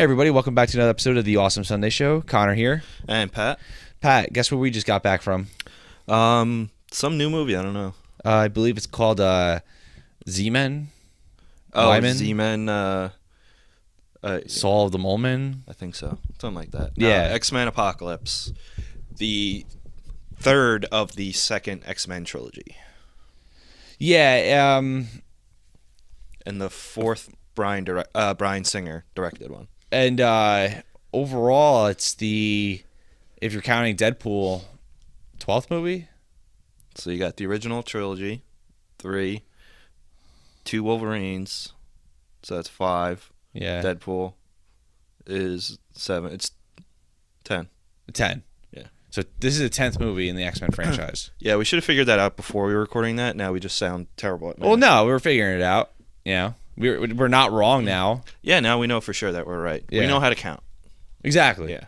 Hey everybody, welcome back to another episode of the Awesome Sunday Show. Connor here. And Pat. Pat, guess where we just got back from? Some new movie. I don't know. I believe it's called Z-Men. Oh, Wyman? Z-Men. Saul of the Mole Men. I think so. Something like that. Yeah. X-Men Apocalypse, the third of the second X-Men trilogy, Yeah, and the fourth Bryan Singer directed one. and overall, it's the, if you're counting Deadpool, 12th movie? So you got the original trilogy, 3, 2 Wolverines, so that's 5. Yeah. Deadpool is 7. It's 10. 10. Yeah. So this is the 10th movie in the X-Men franchise. Yeah, we should have figured that out before we were recording that. Now we just sound terrible at math. Well, no, we were figuring it out. You know, we're not wrong now. Yeah, now we know for sure that we're right. Yeah. We know how to count. Exactly. Yeah,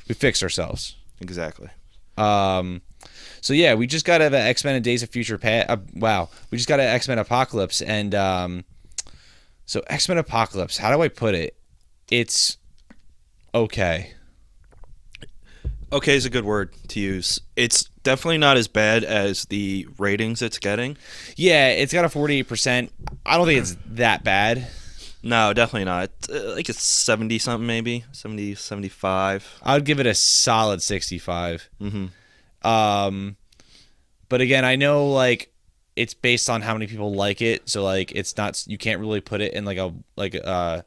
We fixed ourselves. exactly. So yeah, we just got an X-Men and Days of Future Past. Wow, we just got an X-Men Apocalypse, and so X-Men Apocalypse. How do I put it? It's okay. Okay is a good word to use. It's definitely not as bad as the ratings it's getting. Yeah, it's got a 48%. I don't think it's that bad. No, definitely not. Like it's 70 something maybe, 70, 75. I would give it a solid 65. Mm-hmm. But again, I know like it's based on how many people like it, so like it's not, you can't really put it in like a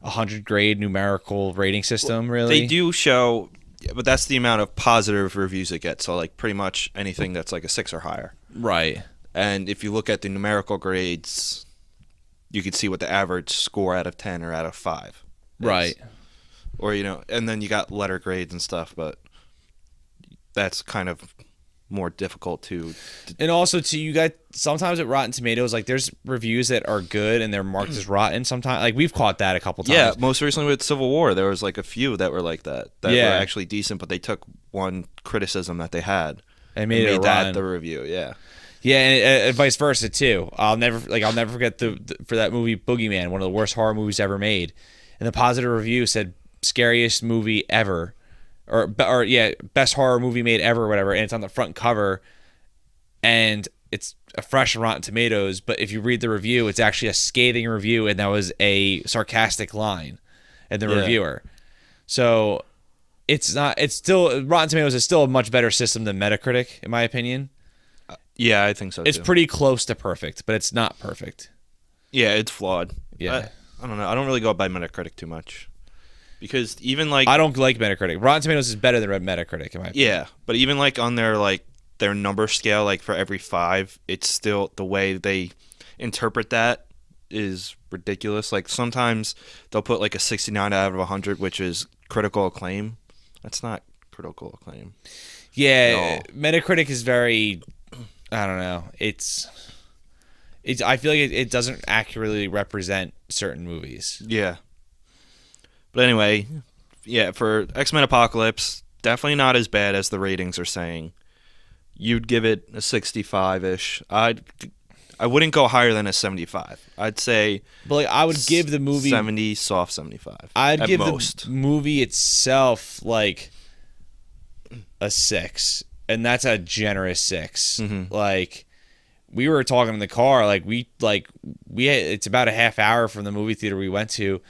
100 grade numerical rating system. Really, They do show, but that's the amount of positive reviews it gets. So like pretty much anything that's like a 6 or higher. right? And if you look at the numerical grades, you can see what the average score out of 10 or out of 5 is. Right. Or, and then you got letter grades and stuff, but that's kind of more difficult to... And also, too, you got sometimes at Rotten Tomatoes, like there's reviews that are good and they're marked as rotten. Sometimes, like we've caught that a couple times. Yeah, most recently with Civil War, there was like a few that were like that were actually decent, but they took one criticism that they had and made it that rotten. the review. Yeah. Yeah, and vice versa too. I'll never forget for that movie Boogeyman, one of the worst horror movies ever made. And the positive review said scariest movie ever, or yeah, best horror movie made ever, or whatever. And it's on the front cover, and it's a fresh Rotten Tomatoes. But if you read the review, it's actually a scathing review, and that was a sarcastic line in the reviewer. So it's not. It's still Rotten Tomatoes is still a much better system than Metacritic, in my opinion. Yeah, I think so It's too. pretty close to perfect, but it's not perfect. Yeah, it's flawed. Yeah. I don't know. I don't really go by Metacritic too much. Because even like... I don't like Metacritic. Rotten Tomatoes is better than Metacritic, in my opinion. Yeah, but even like on their number scale, like for every 5, it's still the way they interpret that is ridiculous. Like sometimes they'll put like a 69 out of 100, which is critical acclaim. That's not critical acclaim. Yeah, No. Metacritic is very... I don't know. It's. I feel like it doesn't accurately represent certain movies. Yeah. But anyway, yeah, for X-Men Apocalypse, definitely not as bad as the ratings are saying. You'd give it a 65-ish. I wouldn't go higher than a 75. I'd say But like, I would give the movie 70, soft 75. I'd at give most. the movie itself like a 6, and that's a generous 6. Mhm. Like we were talking in the car, we had, it's about a half hour from the movie theater we went to.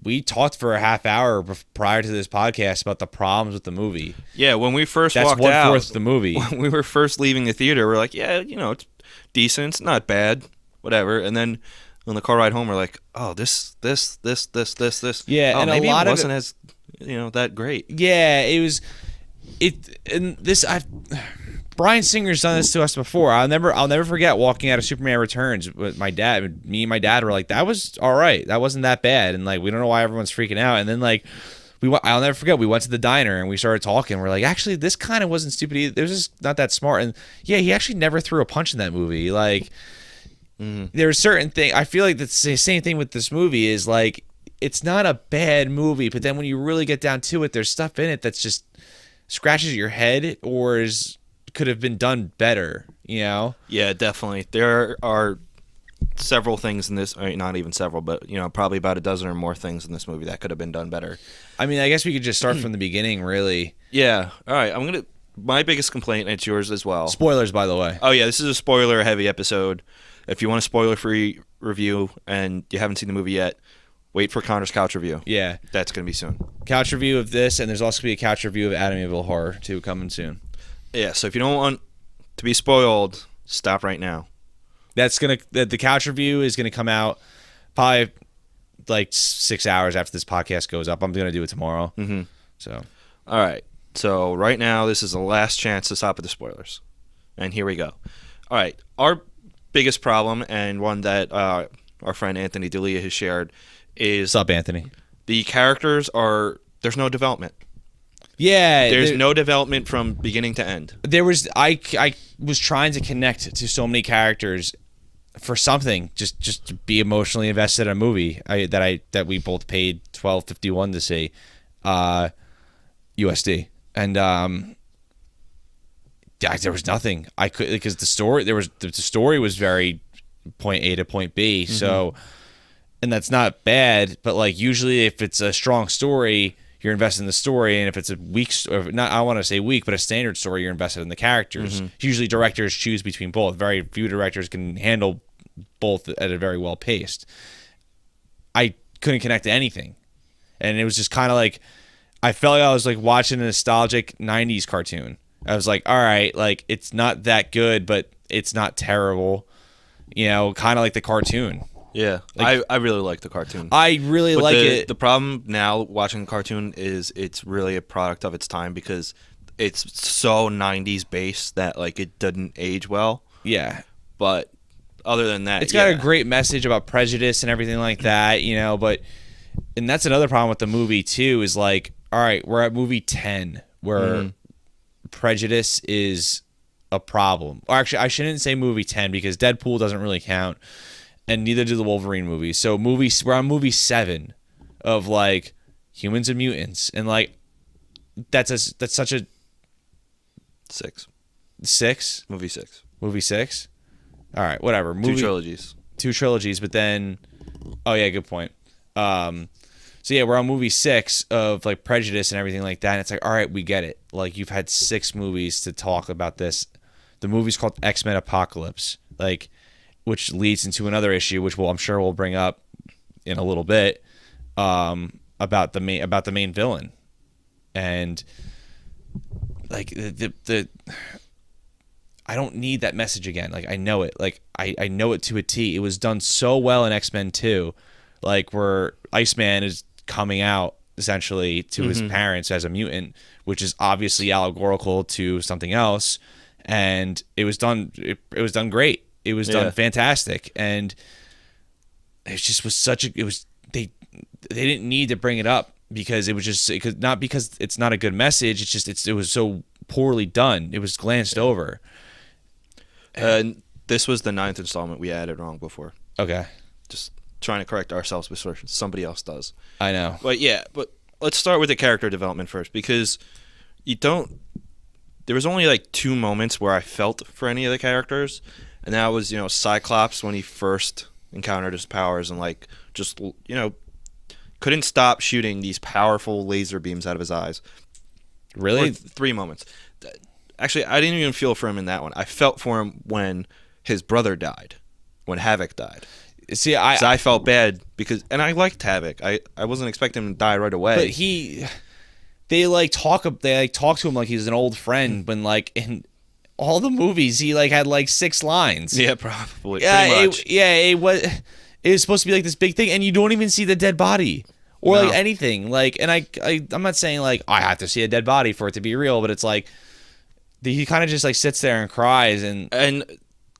We talked for a half hour prior to this podcast about the problems with the movie. Yeah, when we first That's walked out, 1/4 the movie. when we were first leaving the theater, we're like, yeah, it's decent, it's not bad, whatever. And then on the car ride home, we're like, oh, this. Yeah, oh, and maybe a lot it of wasn't as that great. Yeah, it was. And this Bryan Singer's done this to us before. I'll never forget walking out of Superman Returns with my dad. Me and my dad were like, that was all right. That wasn't that bad. And like, we don't know why everyone's freaking out. And then like, I'll never forget. We went to the diner and we started talking. We're like, actually, this kind of wasn't stupid either. It was just not that smart. And yeah, he actually never threw a punch in that movie. Like, there's certain thing. I feel like the same thing with this movie is like, it's not a bad movie, but then when you really get down to it, there's stuff in it that's just scratches your head or could have been done better, Yeah, definitely. There are several things in this, not even several, but probably about a dozen or more things in this movie that could have been done better. I mean, I guess we could just start from the beginning, really. Yeah. All right. My biggest complaint, and it's yours as well. Spoilers, by the way. Oh yeah, this is a spoiler-heavy episode. If you want a spoiler-free review and you haven't seen the movie yet, wait for Connor's couch review. Yeah. That's gonna be soon. Couch review of this, and there's also gonna be a couch review of Amityville Horror 2 coming soon. Yeah. So if you don't want to be spoiled, stop right now. The couch review is gonna come out probably like 6 hours after this podcast goes up. I'm gonna do it tomorrow. Mm-hmm. So. All right. So right now, this is the last chance to stop at the spoilers. And here we go. All right. Our biggest problem, and one that our friend Anthony D'Elia has shared, is What's up, Anthony? the characters there's no development. Yeah. There's no development from beginning to end. I was trying to connect to so many characters for something, just to be emotionally invested in a movie that we both paid $12.51 to see, USD. And there was nothing I could, because the story was very point A to point B. Mm-hmm. So, and that's not bad, but like usually if it's a strong story, you're invested in the story, and if it's a weak, or not, I don't want to say weak, but a standard story, you're invested in the characters. Mm-hmm. Usually directors choose between both. Very few directors can handle both at a very well paced. I couldn't connect to anything, and it was just kind of like, I felt like I was like watching a nostalgic 90s cartoon. I was like, all right, like it's not that good, but it's not terrible. Kind of like the cartoon. Yeah. Like, I really like the cartoon. I really like it. The problem now watching the cartoon is it's really a product of its time, because it's so 90s based that like it doesn't age well. Yeah. But other than that, it's got a great message about prejudice and everything like that, but, and that's another problem with the movie too, is like, all right, we're at movie 10 where prejudice is a problem. Or actually, I shouldn't say movie 10 because Deadpool doesn't really count, and neither do the Wolverine movies. So we're on movie 7 of like humans and mutants, and like that's such a 6. 6? Movie 6. Movie 6? All right, whatever. Two trilogies. 2 trilogies, but then, oh yeah, good point. So yeah, we're on movie 6 of like prejudice and everything like that. And it's like, all right, we get it. Like you've had 6 movies to talk about this. The movie's called X-Men Apocalypse, like, which leads into another issue, which I'm sure we'll bring up in a little bit, about the main villain, and like the I don't need that message again. Like I know it. Like I know it to a T. It was done so well in X-Men 2, like where Iceman is coming out essentially to his parents as a mutant, which is obviously allegorical to something else, and it was done. It was done great. It was done fantastic, and it just was they didn't need to bring it up because it was just not because it's not a good message. It's just it was so poorly done. It was glanced over. And this was the 9th installment we added wrong before. Okay. Just trying to correct ourselves before somebody else does. I know. But let's start with the character development first, because there was only like 2 moments where I felt for any of the characters, and that was, Cyclops when he first encountered his powers and like just, couldn't stop shooting these powerful laser beams out of his eyes. Really? Or 3 moments. Actually, I didn't even feel for him in that one. I felt for him when his brother died, when Havoc died. See, I felt bad and I liked Havoc. I wasn't expecting him to die right away. But they talk to him like he's an old friend, when like in all the movies he like had like 6 lines. Yeah, probably. Yeah, pretty much. It was supposed to be like this big thing, and you don't even see the dead body or No. like anything. Like, and I'm not saying like I have to see a dead body for it to be real, but it's like he kind of just like sits there and cries, and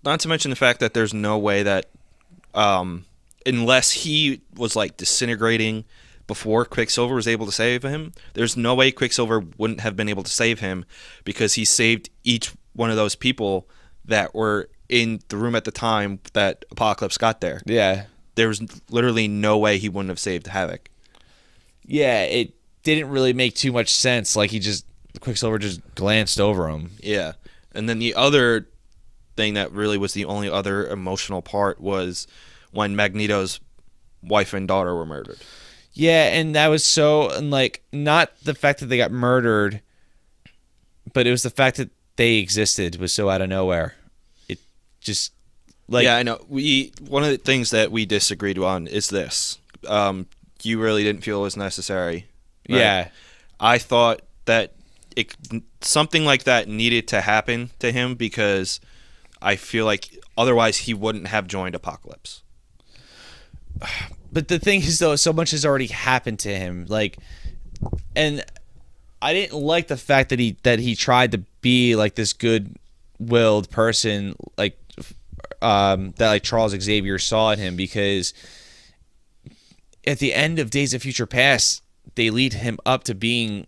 not to mention the fact that there's no way that unless he was like disintegrating before Quicksilver was able to save him, there's no way Quicksilver wouldn't have been able to save him, because he saved each one of those people that were in the room at the time that Apocalypse got there. yeah. There was literally no way he wouldn't have saved Havoc. Yeah, it didn't really make too much sense. Like Quicksilver just glanced over him. Yeah. And then the other thing that really was the only other emotional part was when Magneto's wife and daughter were murdered. Yeah, and that was so, and like, not the fact that they got murdered, but it was the fact that they existed was so out of nowhere. It just, like... Yeah, I know. One of the things that we disagreed on is this. You really didn't feel it was necessary. Right? Yeah. I thought that something like that needed to happen to him because I feel like otherwise he wouldn't have joined Apocalypse. But the thing is, though, so much has already happened to him. Like, and I didn't like the fact that he tried to be like this good-willed person, like that like Charles Xavier saw in him, because at the end of Days of Future Past, they lead him up to being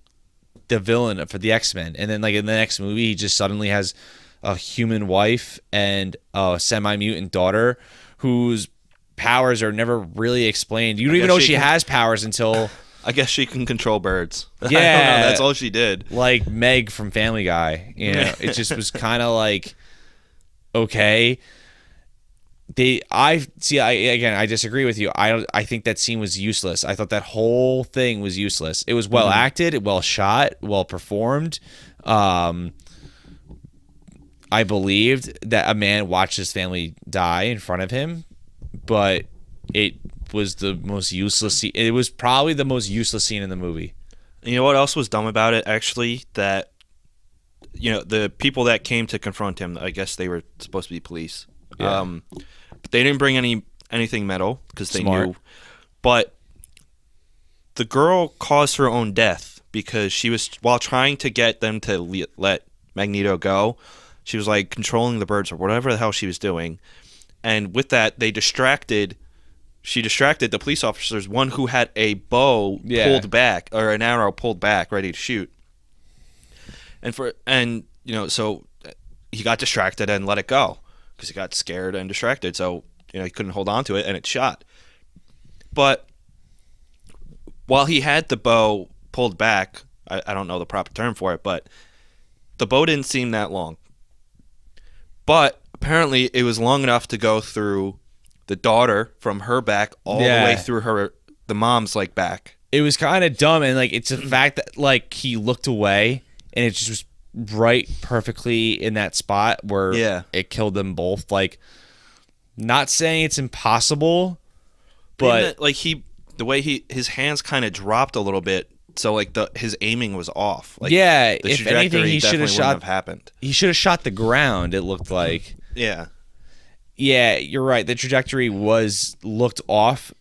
the villain for the X-Men, and then like in the next movie, he just suddenly has a human wife and a semi-mutant daughter whose powers are never really explained. You don't even know she has powers until... I guess she can control birds. Yeah. I don't know. That's all she did. Like Meg from Family Guy. You know, it just was kind of like, okay. I disagree with you. I think that scene was useless. I thought that whole thing was useless. It was well acted, well shot, well performed. I believed that a man watched his family die in front of him, but it was the most useless scene. It was probably the most useless scene in the movie. You know what else was dumb about it, actually? That, the people that came to confront him, I guess they were supposed to be police. Yeah. But they didn't bring anything metal because they Smart. knew. But the girl caused her own death because she was, while trying to get them to let Magneto go, she was like controlling the birds or whatever the hell she was doing. And with that, she distracted the police officers, one who had a bow pulled back, or an arrow pulled back, ready to shoot. So he got distracted and let it go because he got scared and distracted. So, he couldn't hold on to it and it shot. But while he had the bow pulled back, I don't know the proper term for it, but the bow didn't seem that long. But apparently it was long enough to go through the daughter from her back all the way through the mom's like back. It was kind of dumb, and like it's a fact that like he looked away and it just was right perfectly in that spot where it killed them both. Like, not saying it's impossible, but like the way his hands kind of dropped a little bit, so like his aiming was off. Like, yeah, the if anything, he should have shot. Have happened. He should have shot the ground. It looked like. Yeah. Yeah, you're right. The trajectory looked off,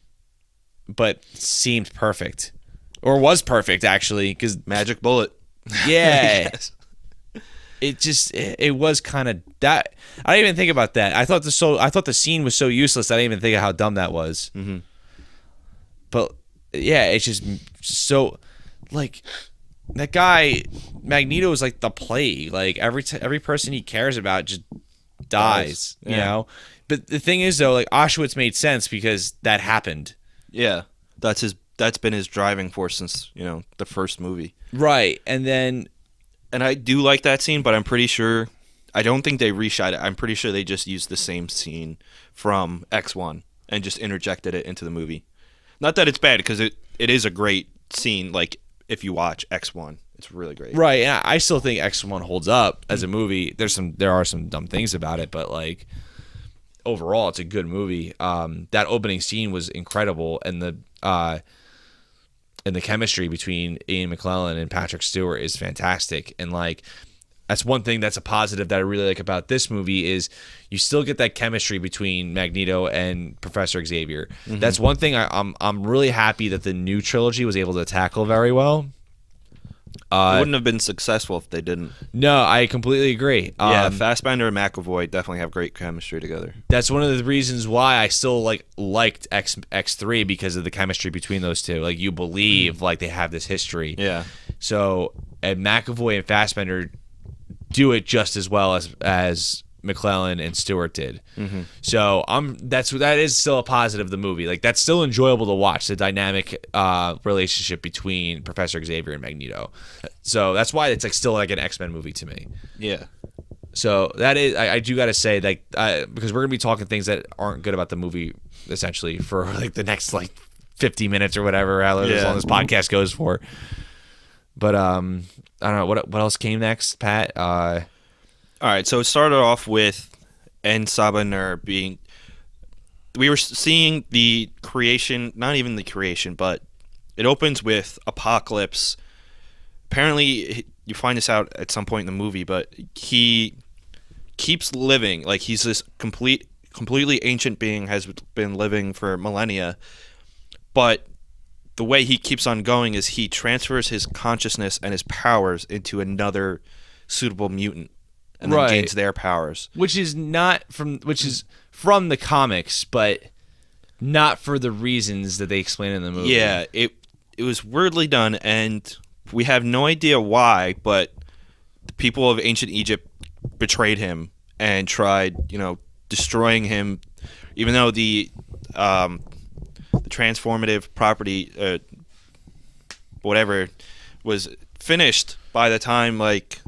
but seemed perfect, or was perfect actually. Because magic bullet. Yeah. Yes. It was kind of that. I didn't even think about that. I thought the scene was so useless. I didn't even think of how dumb that was. Mm-hmm. But yeah, it's just so like that guy Magneto is like the plague. Like every person he cares about just dies. Yeah. You know. But the thing is though, like Auschwitz made sense because that happened. Yeah, that's been his driving force since the first movie. Right, and I do like that scene, but I'm pretty sure I don't think they reshot it. I'm pretty sure they just used the same scene from X1 and just interjected it into the movie. Not that it's bad, because it is a great scene. Like, if you watch X1, it's really great. Right, and I still think X1 holds up as a movie. There are some dumb things about it, but like overall, it's a good movie. That opening scene was incredible, and the chemistry between Ian McKellen and Patrick Stewart is fantastic. And like, that's one thing that's a positive that I really like about this movie is you still get that chemistry between Magneto and Professor Xavier. Mm-hmm. That's one thing I'm really happy that the new trilogy was able to tackle very well. It wouldn't have been successful if they didn't. No, I completely agree. Yeah, Fassbender and McAvoy definitely have great chemistry together. That's one of the reasons why I still liked X3 because of the chemistry between those two. Like, you believe like they have this history. Yeah. So, and McAvoy and Fassbender do it just as well as McClellan and Stewart did. Mm-hmm. So that is still a positive of the movie. Like, that's still enjoyable to watch, the dynamic relationship between Professor Xavier and Magneto. So that's why it's like still like an X-Men movie to me. Yeah. So that is, I do got to say that because we're gonna be talking things that aren't good about the movie essentially for like the next like 50 minutes or whatever, how long this podcast goes for. But I don't know what else came next, Pat. All right, so it started off with En Sabah Nur being. We were seeing the creation, not even the creation, but it opens with Apocalypse. Apparently, you find this out at some point in the movie, but he keeps living. Like, he's this completely ancient being, has been living for millennia. But the way he keeps on going is he transfers his consciousness and his powers into another suitable mutant. And then gains their powers. Which is from the comics, but not for the reasons that they explain in the movie. Yeah, it was weirdly done, and we have no idea why, but the people of ancient Egypt betrayed him and tried, destroying him, even though the transformative property, whatever, was finished by the time, like,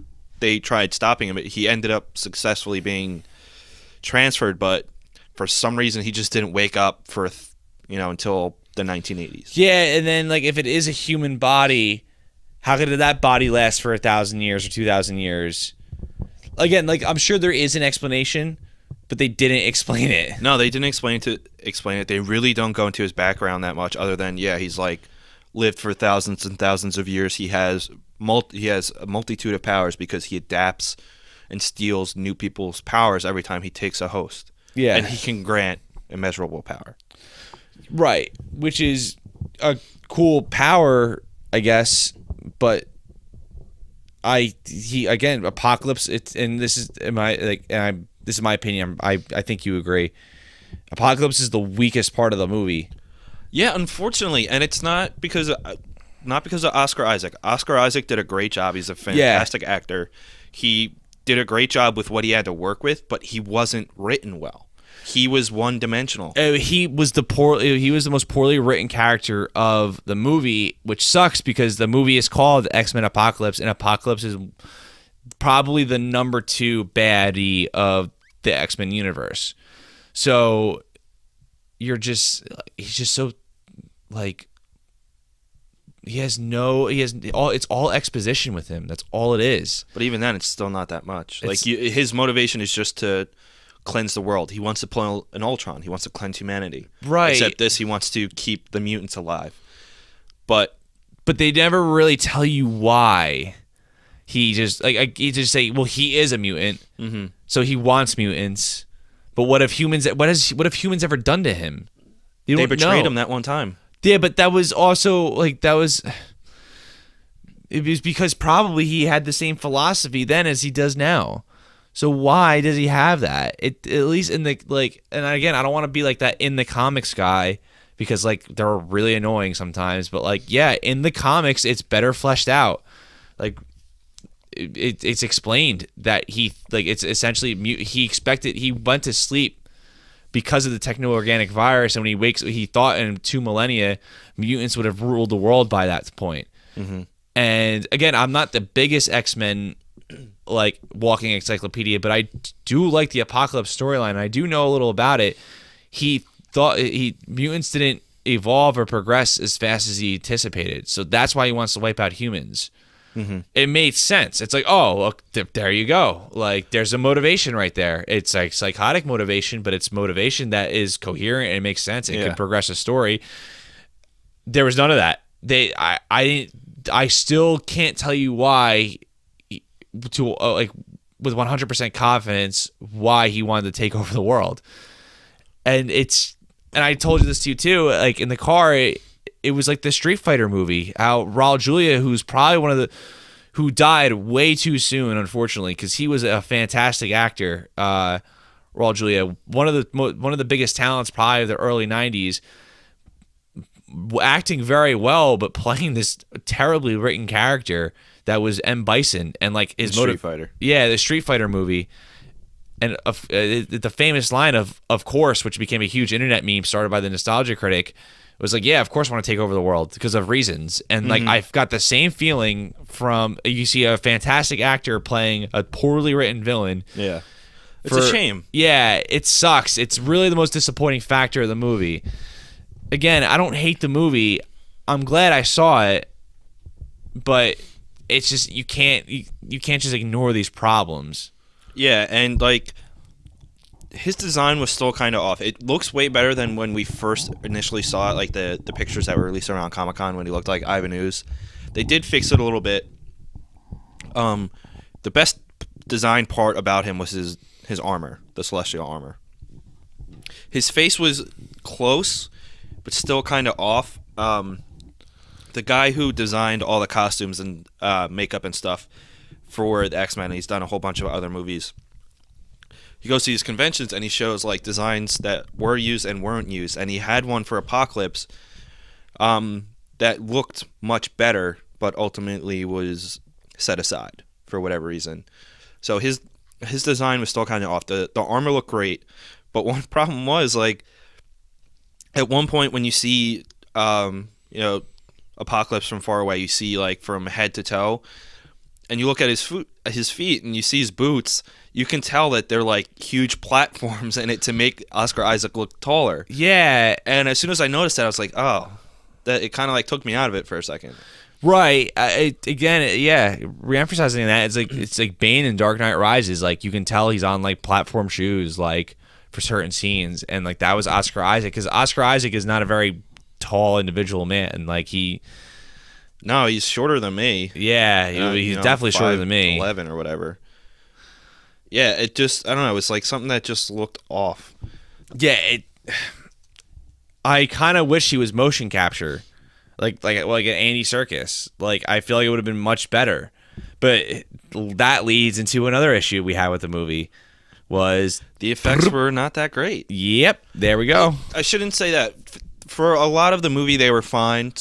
they tried stopping him. He ended up successfully being transferred, but for some reason he just didn't wake up for until the 1980s. Yeah, and then like if it is a human body, how could that body last for 1,000 years or 2,000 years? Again, like I'm sure there is an explanation, but they didn't explain it. No, they didn't explain it. They really don't go into his background that much, other than he's like lived for thousands and thousands of years. He has a multitude of powers because he adapts and steals new people's powers every time he takes a host. Yeah. And he can grant immeasurable power. Right. Which is a cool power, I guess, but Apocalypse, this is my opinion. I think you agree. Apocalypse is the weakest part of the movie. Yeah, unfortunately, and it's not because of Oscar Isaac. Oscar Isaac did a great job. He's a fantastic actor. He did a great job with what he had to work with, but he wasn't written well. He was one-dimensional. He was the most poorly written character of the movie, which sucks because the movie is called X-Men Apocalypse, and Apocalypse is probably the number 2 baddie of the X-Men universe. So he's just so like it's all exposition with him. That's all it is. But even then, it's still not that much. His motivation is just to cleanse the world. He wants to pull an Ultron. He wants to cleanse humanity. Right. Except he wants to keep the mutants alive. But they never really tell you why. He just say, well, he is a mutant, so he wants mutants. But what have humans ever done to him? They betrayed him that one time. Yeah, but that was also it was because probably he had the same philosophy then as he does now. So why does he have that? At least in the and again, I don't want to be like that in the comics guy because they're really annoying sometimes. But in the comics, it's better fleshed out. It's explained that it's essentially he went to sleep because of the techno-organic virus, and when he wakes, he thought in 2 millennia mutants would have ruled the world by that point. Mm-hmm. And again, I'm not the biggest X-Men walking encyclopedia, but I do like the Apocalypse storyline. I do know a little about it. He thought mutants didn't evolve or progress as fast as he anticipated, so that's why he wants to wipe out humans. Mm-hmm. It made sense. It's oh, look, there you go. There's a motivation right there. It's psychotic motivation, but it's motivation that is coherent and it makes sense and can progress a story. There was none of that. I still can't tell you why, with 100% confidence, why he wanted to take over the world. And I told you this to you too. In the car. It was like the Street Fighter movie. How Raul Julia, who's probably who died way too soon, unfortunately, because he was a fantastic actor. Raul Julia, one of the biggest talents probably of the early '90s, acting very well, but playing this terribly written character that was M. Bison and his Street Fighter. Yeah, the Street Fighter movie. And the famous line of course, which became a huge internet meme started by the Nostalgia Critic, was like, yeah, of course I want to take over the world because of reasons. And like I've got the same feeling from you see a fantastic actor playing a poorly written villain. Yeah. It's a shame. Yeah, it sucks. It's really the most disappointing factor of the movie. Again, I don't hate the movie. I'm glad I saw it, but it's just you can't just ignore these problems. Yeah, and like his design was still kind of off. It looks way better than when we first initially saw it, like the pictures that were released around Comic-Con when he looked like Ivan Ooze. They did fix it a little bit. The best design part about him was his armor, the Celestial armor. His face was close, but still kind of off. The guy who designed all the costumes and makeup and stuff for the X-Men, he's done a whole bunch of other movies. He goes to these conventions and he shows like designs that were used and weren't used, and he had one for Apocalypse that looked much better, but ultimately was set aside for whatever reason. So his design was still kind of off. The armor looked great, but one problem was like at one point when you see Apocalypse from far away, you see like from head to toe, and you look at his feet and you see his boots, you can tell that they're like huge platforms in it to make Oscar Isaac look taller. Yeah, and as soon as I noticed that, I was like, oh, that it kind of like took me out of it for a second. Right. Reemphasizing that, it's like Bane in Dark Knight Rises. Like you can tell he's on like platform shoes, like for certain scenes, and like that was Oscar Isaac, because Oscar Isaac is not a very tall individual man. Like no, he's shorter than me. Yeah, he's definitely shorter than me. 11 or whatever. Yeah, it just, I don't know, it's like something that just looked off. Yeah, I kind of wish he was motion capture, like an Andy Serkis. Like I feel like it would have been much better. But that leads into another issue we had with the movie. Was the effects were not that great. Yep, there we go. I shouldn't say that. For a lot of the movie, they were fine.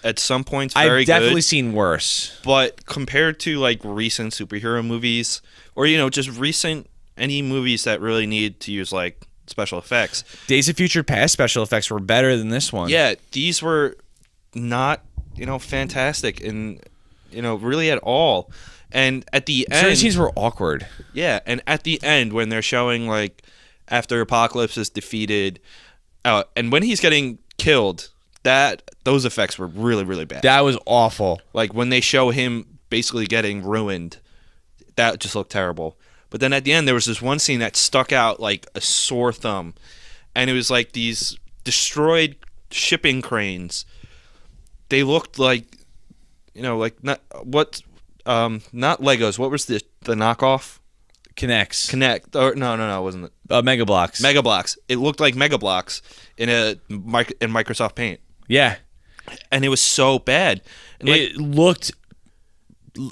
At some points, very good. I've definitely seen worse. But compared to like recent superhero movies, or just recent any movies that really need to use like special effects, Days of Future Past special effects were better than this one. Yeah, these were not fantastic and really at all. And at the end, certain scenes were awkward. Yeah, and at the end when they're showing like after Apocalypse is defeated, and when he's getting killed, those effects were really, really bad. That was awful. Like when they show him basically getting ruined, that just looked terrible. But then at the end, there was this one scene that stuck out like a sore thumb, and it was like these destroyed shipping cranes. They looked like, like not Legos. What was the knockoff? Connect. Or no, it wasn't it. Mega Bloks. Mega Bloks. It looked like Mega Bloks in Microsoft Paint. Yeah, and it was so bad. And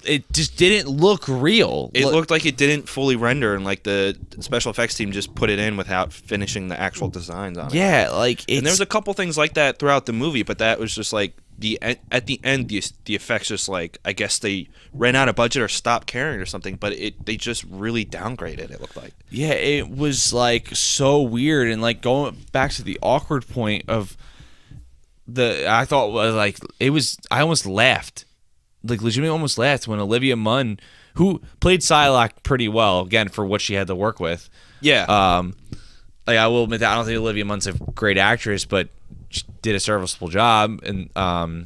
it just didn't look real. It looked like it didn't fully render, and like the special effects team just put it in without finishing the actual designs on it. Yeah, and there's a couple things like that throughout the movie, but that was just like at the end, the effects just like, I guess they ran out of budget or stopped caring or something, but they just really downgraded. It looked like. Yeah, it was like so weird, and like going back to the awkward point of I thought was like I almost laughed. Like legitimately almost laughed when Olivia Munn, who played Psylocke pretty well, again for what she had to work with. Yeah. Like I will admit that I don't think Olivia Munn's a great actress, but she did a serviceable job in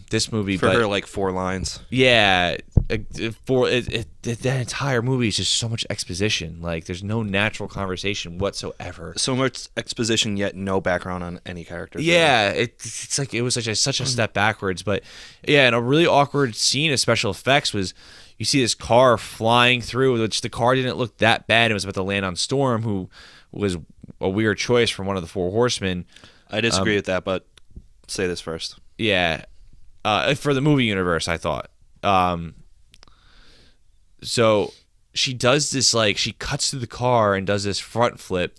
this movie. For her like 4 lines. Yeah, that entire movie is just so much exposition. Like there's no natural conversation whatsoever. So much exposition, yet no background on any character. Yeah, it's like it was such a step backwards. But yeah, and a really awkward scene of special effects was you see this car flying through, which the car didn't look that bad. It was about to land on Storm, who was a weird choice from one of the 4 Horsemen. I disagree with that, but say this first. Yeah, for the movie universe, I thought. So she does this, like, she cuts through the car and does this front flip,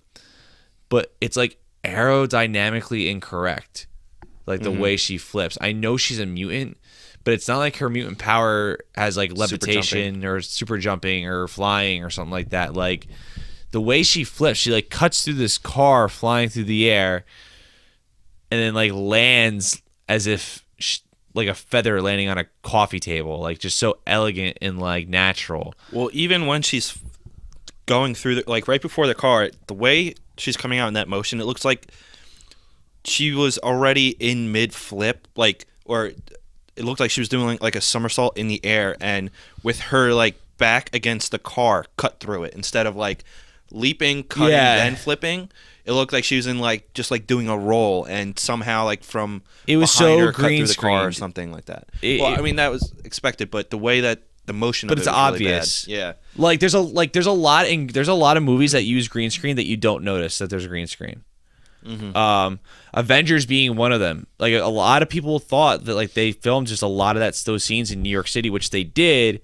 but it's like aerodynamically incorrect, like the way she flips. I know she's a mutant, but it's not like her mutant power has like levitation or super jumping or flying or something like that. Like the way she flips, she like cuts through this car flying through the air, and then like lands as if like a feather landing on a coffee table, like just so elegant and like natural. Well, even when she's going through like right before the car, the way she's coming out in that motion, it looks like she was already in mid flip, like, or it looked like she was doing like a somersault in the air, and with her like back against the car, cut through it instead of like leaping, cutting, then flipping. It looked like she was in like just like doing a roll, and somehow like from it was behind so her, cut green through the car or screened. something like that. Well, I mean that was expected, but the way that the motion, But of it's it was obvious. really bad. Yeah. Like there's a lot of movies that use green screen that you don't notice that there's a green screen. Avengers being one of them. Like a lot of people thought that like they filmed just a lot of those scenes in New York City, which they did,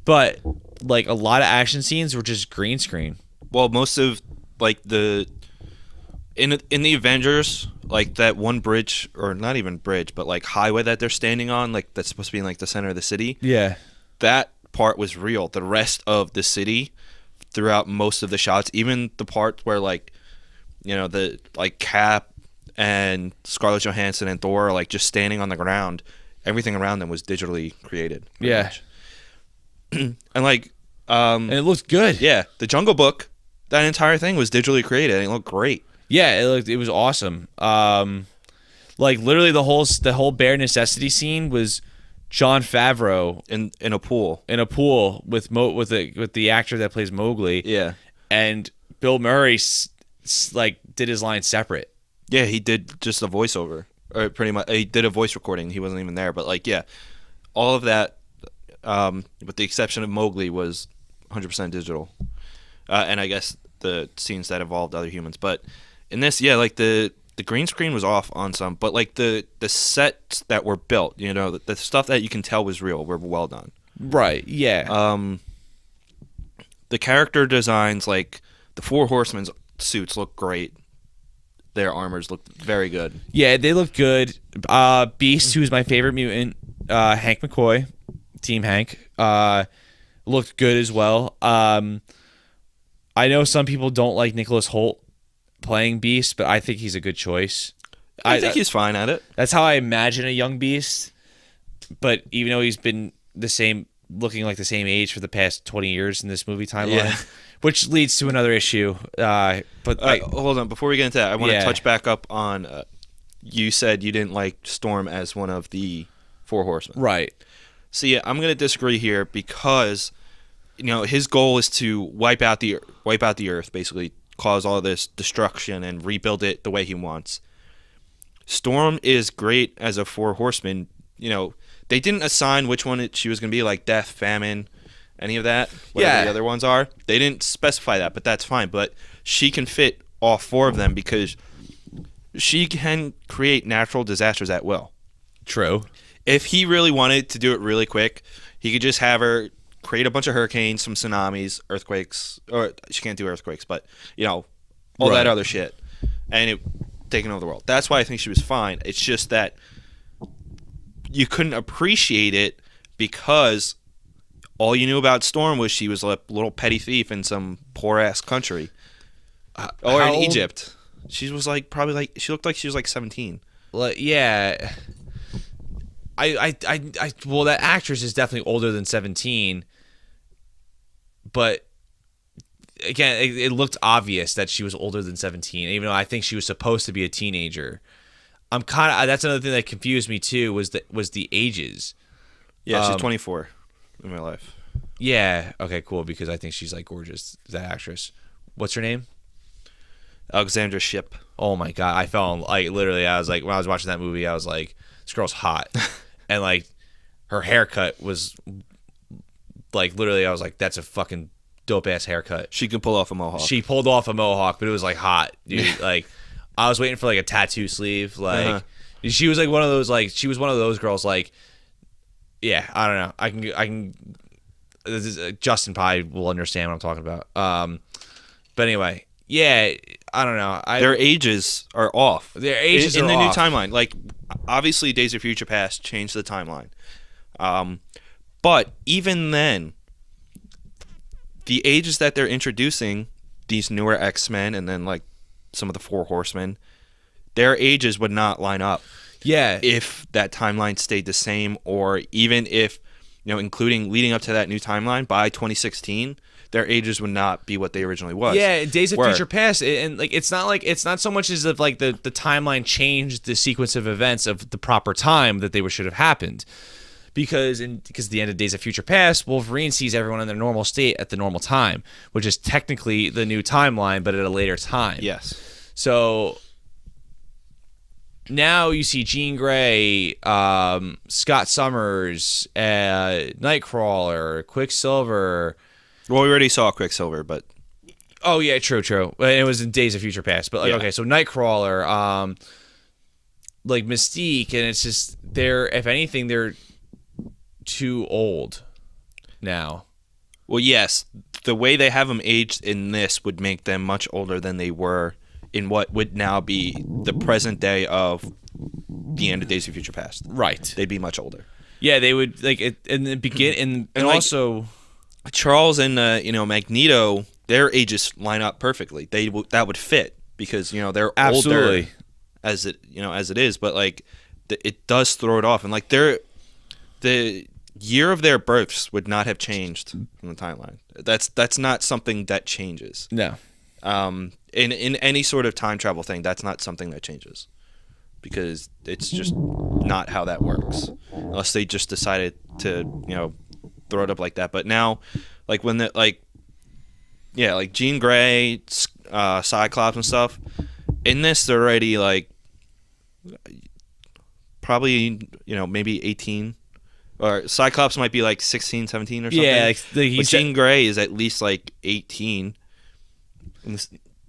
but like a lot of action scenes were just green screen. Well, most of like in the Avengers, like that one bridge, or not even bridge, but like highway that they're standing on, like that's supposed to be in like the center of the city. Yeah. That part was real. The rest of the city, throughout most of the shots, even the part where like, you know, the like Cap and Scarlett Johansson and Thor are like just standing on the ground, everything around them was digitally created. Yeah. Much. And like, And it looked good. yeah, the Jungle Book, that entire thing was digitally created, and it looked great. Yeah, it was awesome. Like literally the whole bare necessity scene was Jon Favreau In a pool. in a pool with the actor that plays Mowgli. Yeah. And Bill Murray like did his line separate. Yeah, he did just a voiceover. Or pretty much he did a voice recording. He wasn't even there, but like yeah, all of that with the exception of Mowgli was 100% digital. And I guess the scenes that involved other humans, but in this, yeah, like the green screen was off on some, but like the sets that were built, you know, the stuff that you can tell was real were well done. Right. Yeah. The character designs, like the Four Horsemen's suits look great. Their armors look very good. Yeah, they look good. Beast, who's my favorite mutant, Hank McCoy, Team Hank, looked good as well. I know some people don't like Nicholas Hoult playing Beast, but I think he's a good choice. I think he's fine at it. That's how I imagine a young Beast. But even though he's been looking like the same age for the past 20 years in this movie timeline, Yeah. which leads to another issue. But Hold on, before we get into that, I want to Yeah. touch back up on. You said you didn't like Storm as one of the Four Horsemen. right. See, I'm going to disagree here because, you know, his goal is to wipe out the Earth, basically cause all this destruction and rebuild it the way he wants. Storm is great as a Four Horseman. You know, they didn't assign which one she was going to be, like death, famine, any of that. Whatever Yeah. the other ones are. They didn't specify that, but that's fine. But she can fit all four of them because she can create natural disasters at will. True. If he really wanted to do it really quick, he could just have her create a bunch of hurricanes, some tsunamis, earthquakes, or she can't do earthquakes, but, you know, all Right. that other shit. And it taking over the world. That's why I think she was fine. It's just that you couldn't appreciate it because all you knew about Storm was she was a little petty thief in some poor-ass country. Or how in old- Egypt. She was like, probably like, she looked like she was like 17. Like, yeah. Well, that actress is definitely older than 17, but again, it looked obvious that she was older than 17, even though I think she was supposed to be a teenager. I'm kind of that's another thing that confused me too was the ages. Yeah, she's 24 in real life. Yeah. Okay. Cool. Because I think she's like gorgeous. That actress. What's her name? Alexandra Shipp. Oh my god! I fell in, like literally. I was like when I was watching that movie, I was like, this girl's hot, and like her haircut was like literally. I was like, that's a fucking dope ass haircut. She can pull off a mohawk. She pulled off a mohawk, but it was like hot, dude. Like I was waiting for like a tattoo sleeve. Like she was like one of those she was one of those girls. Like yeah, I don't know. I can. Justin probably will understand what I'm talking about. But anyway, yeah, I don't know. Their ages are off. Their ages in are the off. new timeline. Like obviously, Days of Future Past changed the timeline. But even then, the ages that they're introducing these newer X-Men and then like some of the Four Horsemen, their ages would not line up Yeah. if that timeline stayed the same, or even if, including leading up to that new timeline by 2016, their ages would not be what they originally was. Yeah, Days of Future Past, and like it's not so much as if like the timeline changed the sequence of events of the proper time that they should have happened, because at the end of Days of Future Past, Wolverine sees everyone in their normal state at the normal time, which is technically the new timeline, but at a later time. Yes. So now you see Jean Grey, Scott Summers, Nightcrawler, Quicksilver. Well, we already saw Quicksilver, but Oh yeah, true. It was in Days of Future Past, but like Yeah. okay, so Nightcrawler, like Mystique, and it's just if anything, they're too old now. well, yes, the way they have them aged in this would make them much older than they were in what would now be the present day of the end of Days of Future Past. Right. They'd be much older. Yeah, they would like it in the begin and like- also Charles and Magneto, their ages line up perfectly. That would fit because they're Absolutely. older as it is, but like it does throw it off, and like the year of their births would not have changed in the timeline. That's not something that changes. no. In any sort of time travel thing, that's not something that changes because it's just not how that works unless they just decided to throw it up like that. But now, like when like Jean Grey, Cyclops and stuff, in this they're already like probably maybe 18, or Cyclops might be like 16, 17 or something. Yeah, but Jean Grey is at least like 18,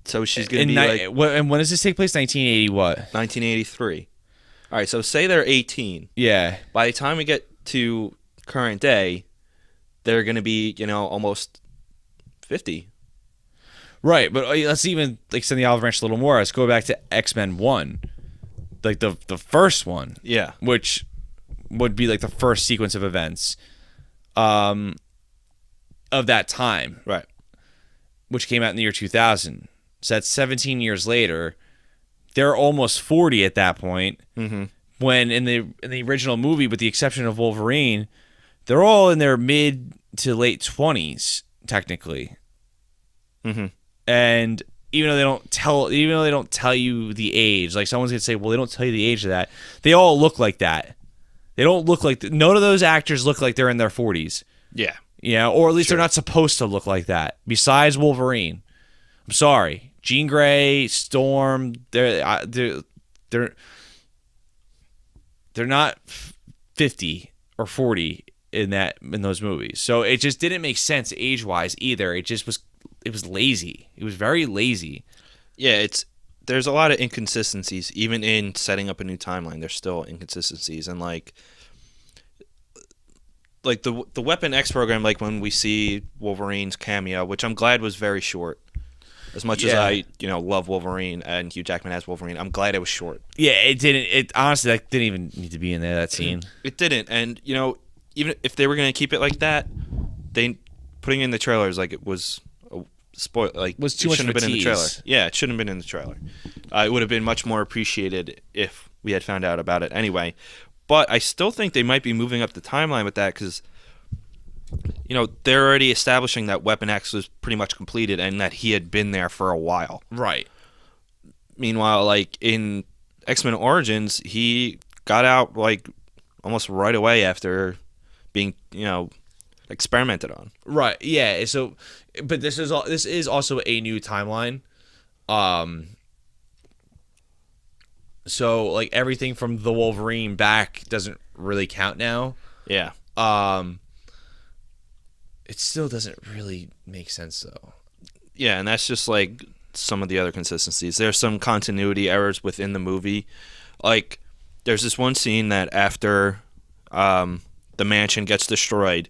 so she's gonna be like and when does this take place? 1980 what? 1983. All right, so say they're 18. Yeah. By the time we get to current day, they're going to be, almost 50. Right, but let's even like send the olive branch a little more. Let's go back to X-Men 1. Like the first one. Yeah. Which would be like the first sequence of events of that time, Right. which came out in the year 2000. So that's 17 years later. They're almost 40 at that point. Mm-hmm. When in the original movie, with the exception of Wolverine, they're all in their mid to late 20s technically. Mm-hmm. And even though they don't tell you the age, like someone's gonna say, well, they don't tell you the age of that. They all look like that. They don't look like none of those actors look like they're in their 40s. Yeah. Or at least Sure. they're not supposed to look like that. Besides Wolverine, I'm sorry, Jean Grey, Storm, they're not 50 or 40 in those movies. So it just didn't make sense age-wise either. It was lazy. It was very lazy. Yeah, there's a lot of inconsistencies even in setting up a new timeline. There's still inconsistencies, and like the Weapon X program, like when we see Wolverine's cameo, which I'm glad was very short. As much as I, love Wolverine and Hugh Jackman as Wolverine, I'm glad it was short. Yeah, it honestly, that didn't even need to be in there, that scene. It didn't, and even if they were going to keep it like that, putting in the trailers like it was a spoil, like Was too it much shouldn't of have a been in the trailer. tease. Yeah, it shouldn't have been in the trailer. It would have been much more appreciated if we had found out about it anyway. But I still think they might be moving up the timeline with that because they're already establishing that Weapon X was pretty much completed and that he had been there for a while. Right. Meanwhile, like in X-Men Origins, he got out like almost right away after being, experimented on. Right. Yeah. So, but this is also a new timeline. So like everything from the Wolverine back doesn't really count now. Yeah. It still doesn't really make sense though. Yeah, and that's just like some of the other consistencies. There's some continuity errors within the movie. Like there's this one scene that after the mansion gets destroyed,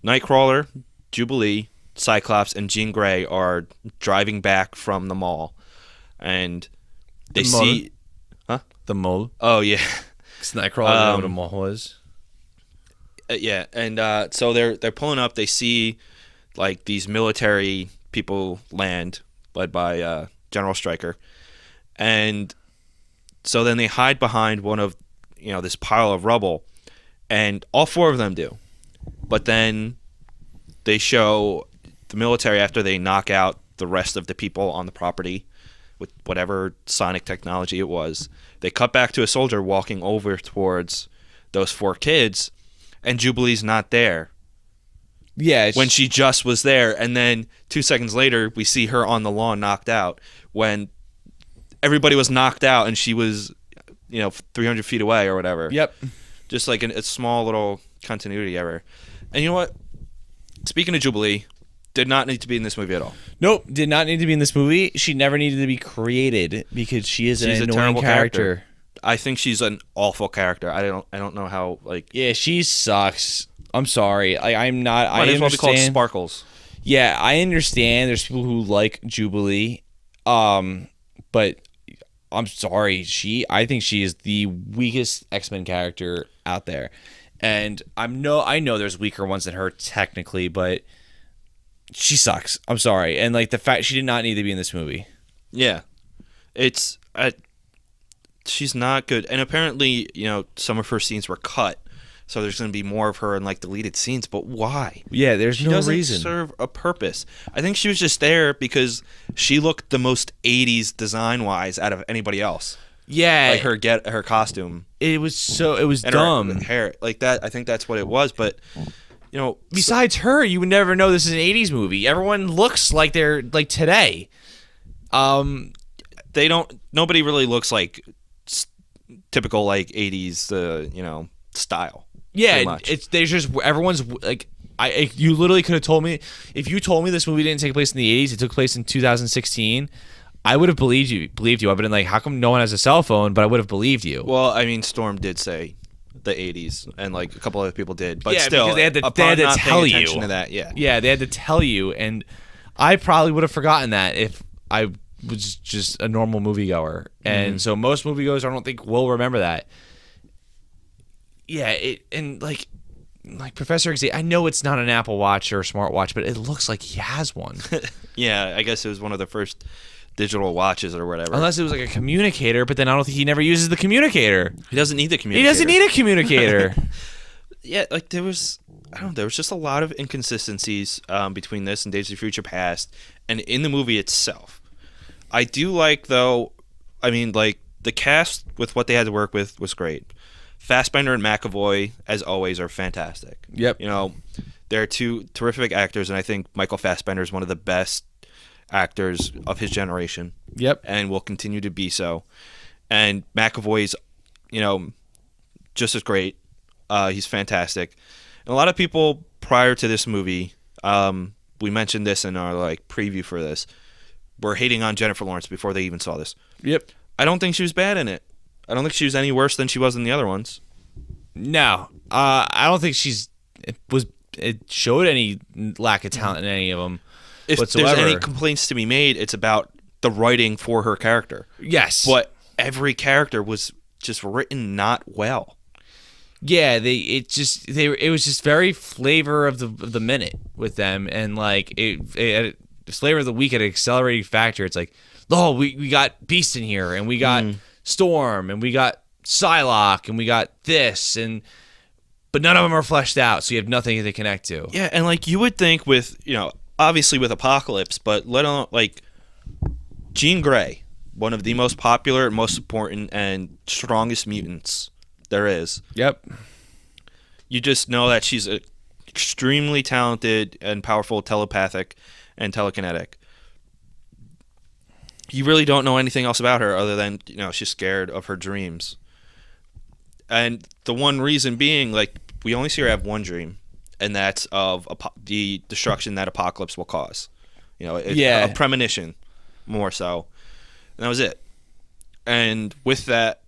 Nightcrawler, Jubilee, Cyclops, and Jean Grey are driving back from the mall, and they The mall? see, The mole. oh yeah, Nightcrawler, know what a mole is. yeah, and so they're pulling up. They see like these military people land, led by General Stryker. And so then they hide behind one of, this pile of rubble, and all four of them do. But then they show the military after they knock out the rest of the people on the property with whatever sonic technology it was. They cut back to a soldier walking over towards those four kids, and Jubilee's not there. Yeah, When she just was there, and then 2 seconds later, we see her on the lawn knocked out when everybody was knocked out and she was, 300 feet away or whatever. Yep. Just like a small little continuity error. And you know what? Speaking of Jubilee, did not need to be in this movie at all. Nope, did not need to be in this movie. She never needed to be created because she's an annoying terrible character. I think she's an awful character. I don't know how, like... Yeah, she sucks. I'm sorry. I'm not... Might as well be called understand. Sparkles. Yeah, I understand. There's people who like Jubilee, but I'm sorry. I think she is the weakest X-Men character out there, and I know there's weaker ones than her technically, but she sucks. I'm sorry, and like the fact she did not need to be in this movie. Yeah, she's not good, and apparently, some of her scenes were cut. So there's going to be more of her in like deleted scenes, but why? Yeah, there's She no doesn't reason. serve a purpose. I think she was just there because she looked the most 80s design-wise out of anybody else. Yeah, Like her costume. it was And dumb. her hair. Like that, I think that's what it was, but Besides her, you would never know this is an 80s movie. Everyone looks like they're like today. nobody really looks like typical like 80s style. Yeah, pretty much. there's just everyone's like you literally could have told me if you told me this movie didn't take place in the 80s, it took place in 2016. I would have believed you. I would have been like, how come no one has a cell phone? But I would have believed you. Well, I mean, Storm did say the 80s, and like a couple other people did, but Yeah, still, because they had to upon not tell paying you. attention to that. Yeah, Yeah, they had to tell you, and I probably would have forgotten that if I was just a normal moviegoer. And so most moviegoers, I don't think will remember that. Yeah, like Professor Xavier, I know it's not an Apple Watch or a smartwatch, but it looks like he has one. yeah. I guess it was one of the first digital watches or whatever. Unless it was like a communicator, but then I don't think he never uses the communicator. He doesn't need the He communicator. doesn't need a communicator. Yeah, like there was just a lot of inconsistencies between this and Days of the Future Past, and in the movie itself. I do like, though, I mean, like, the cast with what they had to work with was great. Fassbender and McAvoy, as always, are fantastic. Yep. They're two terrific actors, and I think Michael Fassbender is one of the best actors of his generation. Yep. And will continue to be so. And McAvoy's, just as great. He's fantastic. And a lot of people prior to this movie, we mentioned this in our like preview for this, were hating on Jennifer Lawrence before they even saw this. Yep. I don't think she was bad in it. I don't think she was any worse than she was in the other ones. No, I don't think it showed any lack of talent in any of them. If whatsoever. there's any complaints to be made, it's about the writing for her character. Yes, But every character was just written not well. yeah, it was just very flavor of the minute with them, and like it flavor of the week at an accelerating factor. It's like, oh, we got Beast in here, and we got Storm, and we got Psylocke, and we got this, but none of them are fleshed out, so you have nothing to connect to. Yeah, and like you would think with, obviously with Apocalypse, but let alone like Jean Grey, one of the most popular, most important, and strongest mutants there is. Yep. You just know that she's extremely talented and powerful telepathic and telekinetic. You really don't know anything else about her other than, she's scared of her dreams. And the one reason being, like, we only see her have one dream, and that's of the destruction that Apocalypse will cause. A premonition, more so. And that was it. And with that,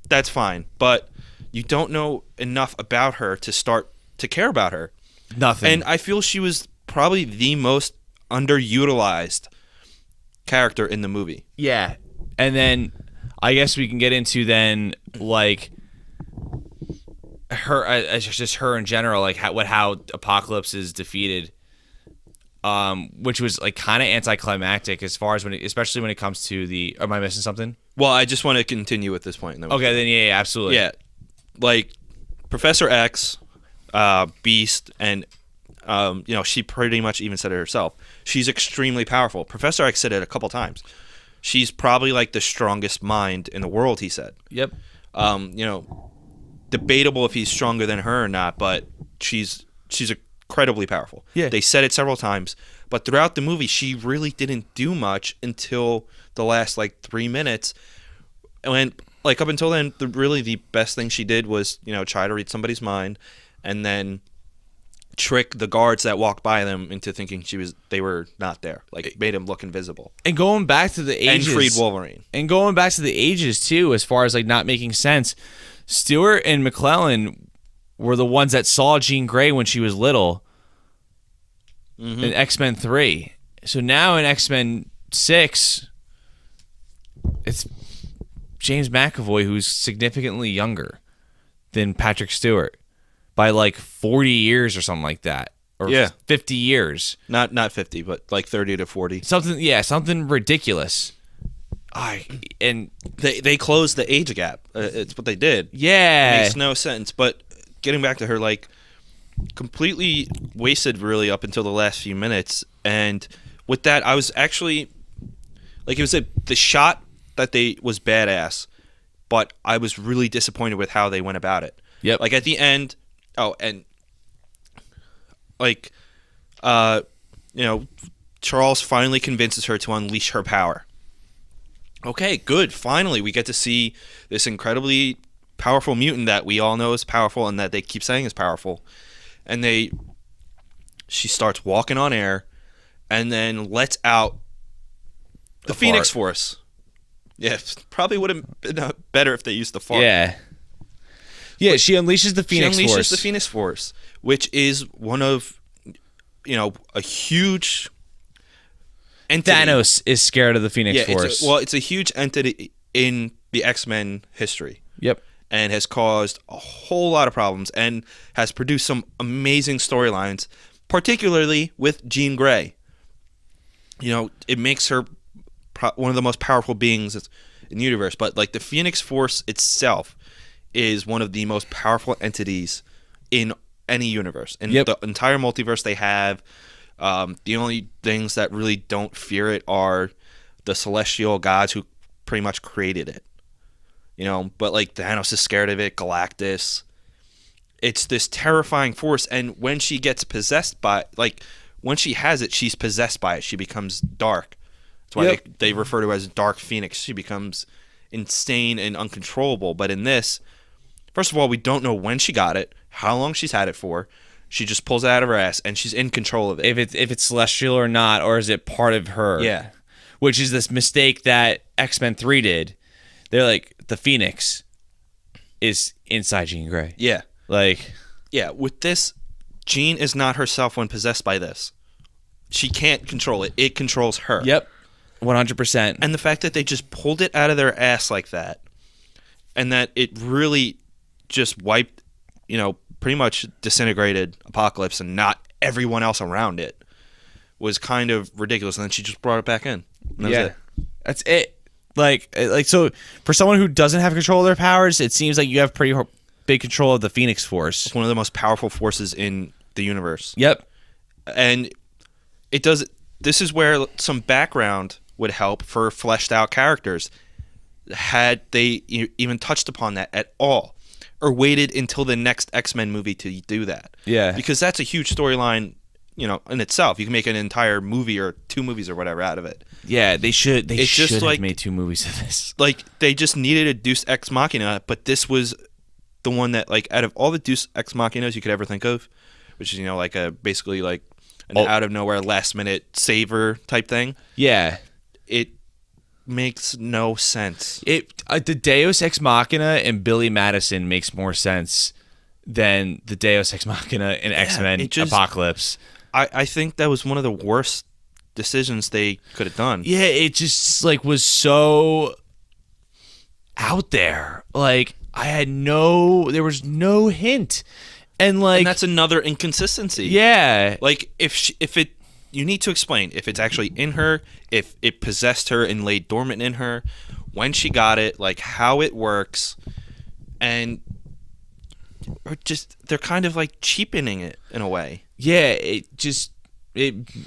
that's fine. But you don't know enough about her to start to care about her. Nothing. And I feel she was probably the most underutilized character in the movie. Yeah. And then I guess we can get into then like her just her in general, like how Apocalypse is defeated. which was like kind of anticlimactic as far as especially when it comes to the. Am I missing something? Well, I just want to continue with this point. And then Okay, then yeah, absolutely. Yeah, like Professor X, Beast, and she pretty much even said it herself. She's extremely powerful. Professor X said it a couple times. She's probably like the strongest mind in the world, he said. Yep. Debatable if he's stronger than her or not, but she's incredibly powerful. Yeah. They said it several times, but throughout the movie, she really didn't do much until the last like 3 minutes. And like up until then, the best thing she did was try to read somebody's mind, and then trick the guards that walked by them into thinking they were not there, like made him look invisible. And going back to the ages, and freed Wolverine. And going back to the ages too, as far as like not making sense, Stewart and McClellan were the ones that saw Jean Grey when she was little in X-Men 3. So now in X-Men 6, it's James McAvoy who's significantly younger than Patrick Stewart by like 40 years or something like that, or 50 years. Not 50, but like 30 to 40. Something ridiculous. And they closed the age gap. It's what they did. Yeah, It makes no sense. But getting back to her, like completely wasted really up until the last few minutes. And with that, I was actually like, it was the shot that they was badass, but I was really disappointed with how they went about it. Yep. Like at the end. Oh, and like, Charles finally convinces her to unleash her power. Okay, good. Finally, we get to see this incredibly powerful mutant that we all know is powerful and that they keep saying is powerful. And she starts walking on air and then lets out the Phoenix Force. Yeah, probably would have been better if they used the fart. Yeah. Yeah, she unleashes the Phoenix Force. She unleashes the Phoenix Force, which is one of, a huge entity. Thanos is scared of the Phoenix Force. It's a huge entity in the X-Men history. Yep. And has caused a whole lot of problems and has produced some amazing storylines, particularly with Jean Grey. It makes her one of the most powerful beings in the universe. But like the Phoenix Force itself is one of the most powerful entities in any universe. In the entire multiverse they have, the only things that really don't fear it are the celestial gods who pretty much created it. But like Thanos is scared of it, Galactus. It's this terrifying force, and when she gets possessed by, when she has it, she's possessed by it. She becomes dark. That's why they refer to her as Dark Phoenix. She becomes insane and uncontrollable. But in this, first of all, we don't know when she got it, how long she's had it for. She just pulls it out of her ass, and she's in control of it. If it's celestial or not, or is it part of her? Yeah. Which is this mistake that X-Men 3 did. They're like, the Phoenix is inside Jean Grey. Yeah. With this, Jean is not herself when possessed by this. She can't control it. It controls her. Yep. 100%. And the fact that they just pulled it out of their ass like that, and that it really just wiped, pretty much disintegrated Apocalypse and not everyone else around it, was kind of ridiculous. And then she just brought it back in. That's it. So for someone who doesn't have control of their powers, it seems like you have pretty big control of the Phoenix Force. It's one of the most powerful forces in the universe. Yep. And this is where some background would help for fleshed out characters, had they even touched upon that at all, or waited until the next X-Men movie to do that. Yeah. Because that's a huge storyline, in itself. You can make an entire movie or 2 movies or whatever out of it. Yeah, they should have made 2 movies of this. Like, they just needed a Deus Ex Machina, but this was the one that, like, out of all the Deus Ex Machinas you could ever think of, which is, like a basically like an out of nowhere last minute saver type thing. Yeah. It makes no sense. The Deus Ex Machina and Billy Madison makes more sense than the Deus Ex Machina in X-Men Apocalypse. I think that was one of the worst decisions they could have done. Yeah, it just was so out there. There was no hint. And that's another inconsistency. Yeah. Like if you need to explain if it's actually in her, if it possessed her and laid dormant in her, when she got it, like how it works, and or just they're kind of like cheapening it in a way. Yeah, it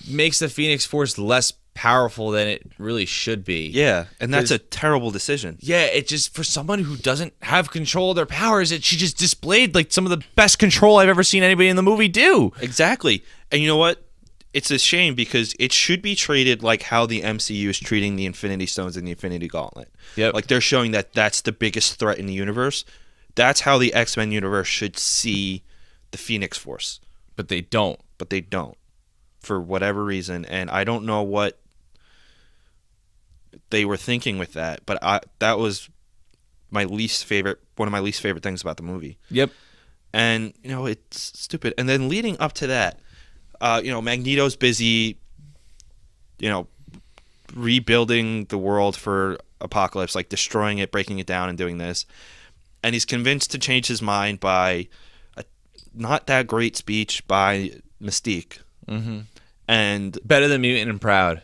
makes the Phoenix Force less powerful than it really should be. Yeah, and that's a terrible decision. Yeah, it just, for someone who doesn't have control of their powers, she just displayed like some of the best control I've ever seen anybody in the movie do. Exactly. And you know what? It's a shame because it should be treated like how the MCU is treating the Infinity Stones and the Infinity Gauntlet. Yep. Like they're showing that that's the biggest threat in the universe. That's how the X-Men universe should see the Phoenix Force. But they don't. But they don't. For whatever reason. And I don't know what they were thinking with that. But that was one of my least favorite things about the movie. Yep. And, it's stupid. And then leading up to that, Magneto's busy, rebuilding the world for Apocalypse, like destroying it, breaking it down, and doing this. And he's convinced to change his mind by a not that great speech by Mystique. Mm-hmm. And better than Mutant and Proud.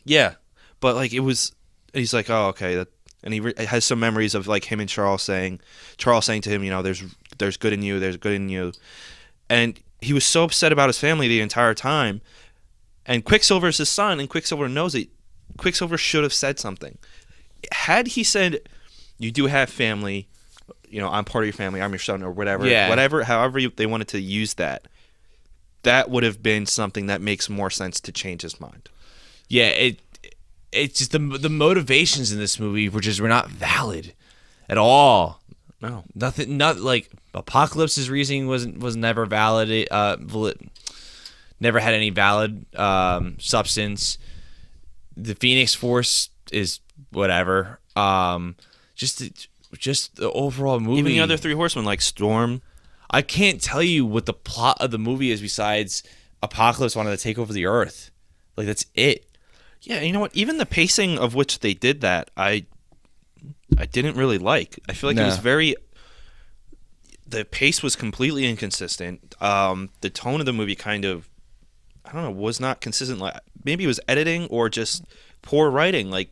Yeah, but like he's like, oh, okay. And he has some memories of like him and Charles saying to him, there's good in you, there's good in you. And he was so upset about his family the entire time. And Quicksilver is his son, and Quicksilver knows it. Quicksilver should have said something. Had he said, you do have family, I'm part of your family, I'm your son, or whatever, however they wanted to use that would have been something that makes more sense to change his mind. Yeah, it's just the motivations in this movie were not valid at all. No, nothing. Not like Apocalypse's reasoning was never valid. Never had any valid substance. The Phoenix Force is whatever. Just the overall movie. Even the other three horsemen, like Storm. I can't tell you what the plot of the movie is besides Apocalypse wanted to take over the Earth. Like, that's it. Yeah, you know what? Even the pacing of which they did that, I didn't really like. I feel like it was the pace was completely inconsistent. The tone of the movie kind of, I don't know, was not consistent. Like, maybe it was editing or just poor writing. Like,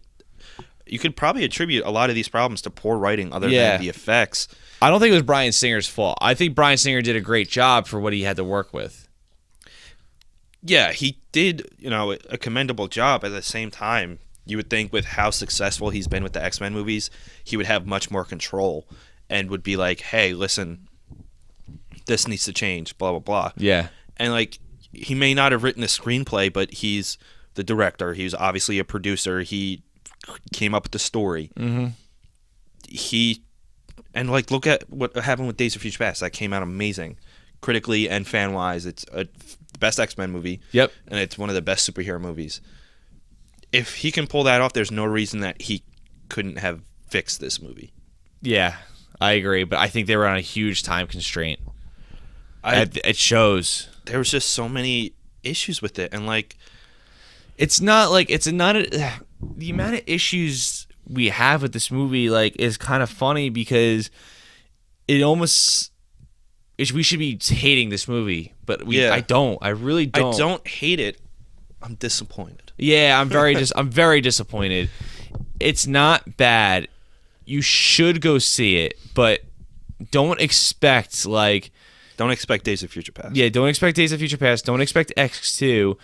you could probably attribute a lot of these problems to poor writing other than the effects. I don't think it was Bryan Singer's fault. I think Bryan Singer did a great job for what he had to work with. Yeah, he did, a commendable job. At the same time, you would think with how successful he's been with the X-Men movies, he would have much more control and would be like, hey, listen, this needs to change, blah, blah, blah. Yeah. And, like, he may not have written a screenplay, but he's the director. He was obviously a producer. He came up with the story. Mm-hmm. Look at what happened with Days of Future Past. That came out amazing. Critically and fan-wise, it's the best X-Men movie. Yep. And it's one of the best superhero movies. If he can pull that off, there's no reason that he couldn't have fixed this movie. Yeah, I agree. But I think they were on a huge time constraint. It shows. There was just so many issues with it. And, like... The amount of issues we have with this movie, like, is kind of funny because it almost... we should be hating this movie, but I don't. I really don't. I don't hate it. I'm disappointed. Yeah, I'm very disappointed. It's not bad. You should go see it, but don't expect Days of Future Past. Yeah, don't expect Days of Future Past. Don't expect X2.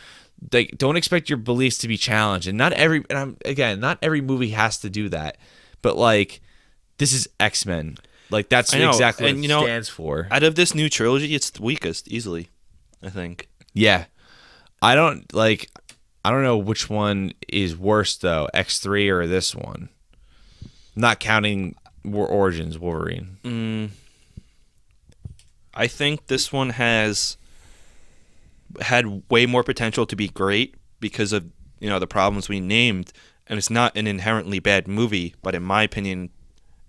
Like, don't expect your beliefs to be challenged. And not every movie has to do that. But like, this is X-Men. Like, that's exactly what it stands for. Out of this new trilogy, it's the weakest, easily, I think. Yeah. I don't know which one is worse, though, X3 or this one. Not counting Origins Wolverine. I think this one has had way more potential to be great because of, the problems we named. And it's not an inherently bad movie, but in my opinion,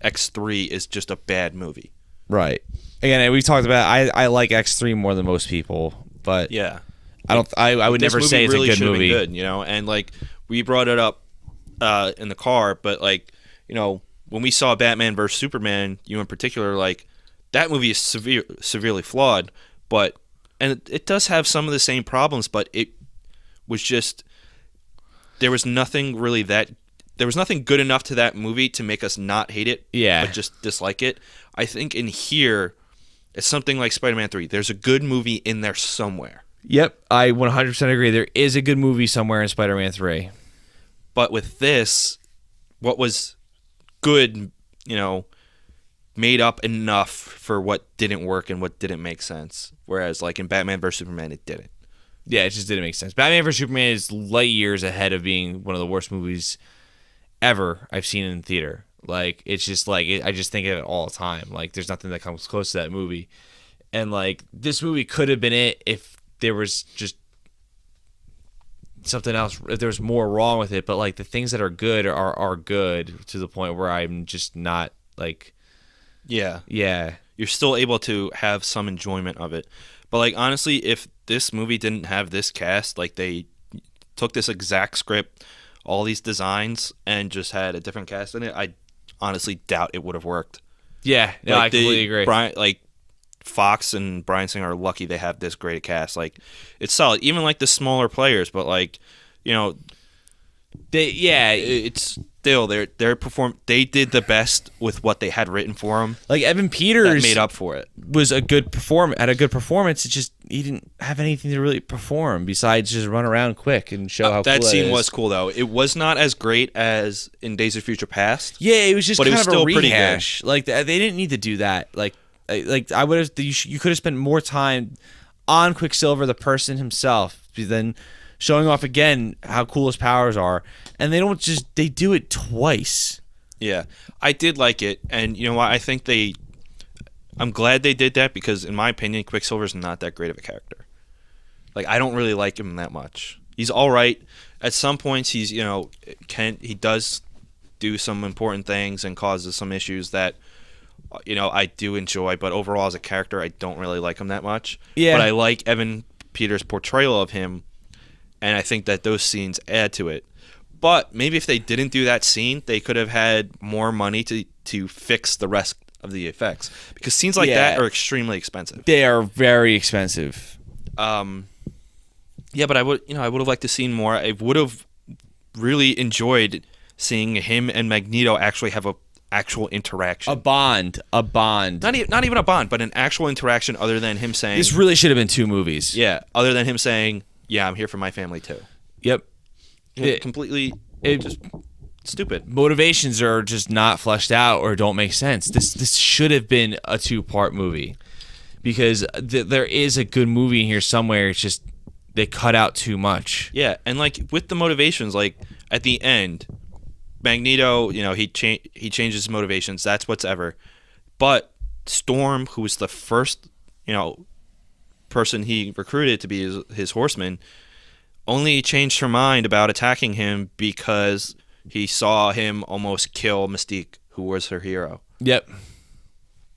X3 is just a bad movie. Right. Again, we talked about I like X3 more than most people, but yeah, I would never say it's really a good movie. Been good, and like we brought it up in the car, but like when we saw Batman vs Superman, you in particular, like that movie is severely flawed, but it does have some of the same problems, but it was just there was nothing good enough to that movie to make us not hate it, Yeah. but just dislike it. I think in here, it's something like Spider-Man 3. There's a good movie in there somewhere. Yep, I 100% agree. There is a good movie somewhere in Spider-Man 3. But with this, what was good, made up enough for what didn't work and what didn't make sense. Whereas like in Batman vs. Superman, it didn't. Yeah, it just didn't make sense. Batman vs. Superman is light years ahead of being one of the worst movies ever I've seen in theater. Like, it's just like, I just think of it all the time. Like, there's nothing that comes close to that movie. And like, this movie could have been it if there was just something else, if there was more wrong with it. But like, the things that are good are good to the point where I'm just not like, yeah. You're still able to have some enjoyment of it. But like, honestly, if this movie didn't have this cast, like they took this exact script, all these designs, and just had a different cast in it, I honestly doubt it would have worked. Yeah, no, I completely agree. Fox and Bryan Singer are lucky they have this great a cast. Like, it's solid. Even like the smaller players, but like, it's still they did the best with what they had written for them. Like Evan Peters that made up for it. Was a good had a good performance. It's just he didn't have anything to really perform besides just run around quick and show how that cool scene is. was cool though. It was not as great as in Days of Future Past. Yeah, it was just but kind it was of still a pretty rehash. Like they didn't need to do that. Like I would have. You could have spent more time on Quicksilver, the person himself, than showing off again how cool his powers are. And they do it twice. Yeah, I did like it, and you know what? I think I'm glad they did that because, in my opinion, Quicksilver's not that great of a character. Like, I don't really like him that much. He's all right. At some points, he does do some important things and causes some issues that, I do enjoy. But overall, as a character, I don't really like him that much. Yeah. But I like Evan Peters' portrayal of him, and I think that those scenes add to it. But maybe if they didn't do that scene, they could have had more money to fix the rest of the effects. Because scenes like that are extremely expensive. They are very expensive. Yeah, but I would have liked to see more. I would have really enjoyed seeing him and Magneto actually have a actual interaction. A bond. Not even a bond, but an actual interaction other than him saying... This really should have been 2 movies. Yeah, other than him saying, yeah, I'm here for my family too. Yep. Completely just stupid. Motivations are just not fleshed out or don't make sense. This should have been a 2-part movie because there is a good movie in here somewhere. It's just they cut out too much. Yeah, and like with the motivations, like at the end, Magneto, he changes his motivations. That's whatever. But Storm, who was the first, person he recruited to be his horseman, only changed her mind about attacking him because he saw him almost kill Mystique, who was her hero. Yep.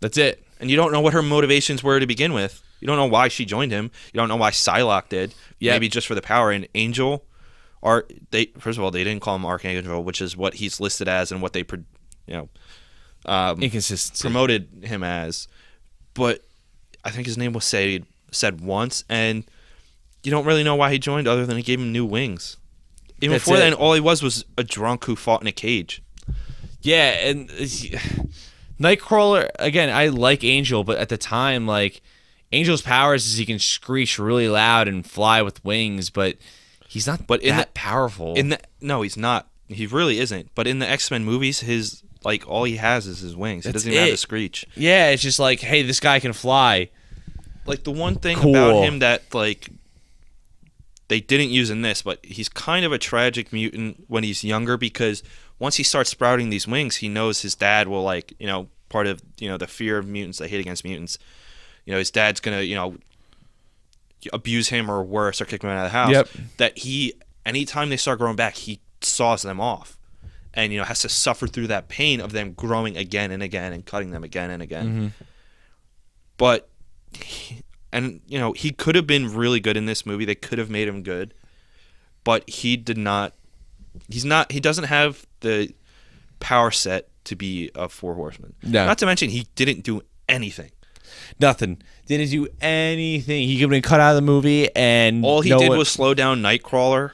That's it. And you don't know what her motivations were to begin with. You don't know why she joined him. You don't know why Psylocke did. Yep. Maybe just for the power. And Angel, first of all, they didn't call him Archangel, which is what he's listed as and what they, inconsistency promoted him as. But I think his name was said once, and you don't really know why he joined other than he gave him new wings. Even before then, all he was a drunk who fought in a cage. Yeah, and Nightcrawler, again, I like Angel, but at the time, like, Angel's powers is he can screech really loud and fly with wings, but he's not that powerful. No, he's not. He really isn't. But in the X-Men movies, all he has is his wings. He doesn't even have a screech. Yeah, it's just like, hey, this guy can fly. Like, the one thing about him that, like, they didn't use in this, but he's kind of a tragic mutant when he's younger because once he starts sprouting these wings, he knows his dad will, like, part of, the fear of mutants, the hate against mutants. His dad's going to, abuse him or worse or kick him out of the house. Yep. That anytime they start growing back, he saws them off and, has to suffer through that pain of them growing again and again and cutting them again and again. Mm-hmm. But... he could have been really good in this movie. They could have made him good, but he did not. He doesn't have the power set to be a 4 horseman. No. Not to mention he didn't do anything. Nothing. Didn't do anything. He could have been cut out of the movie, and All he did was slow down Nightcrawler.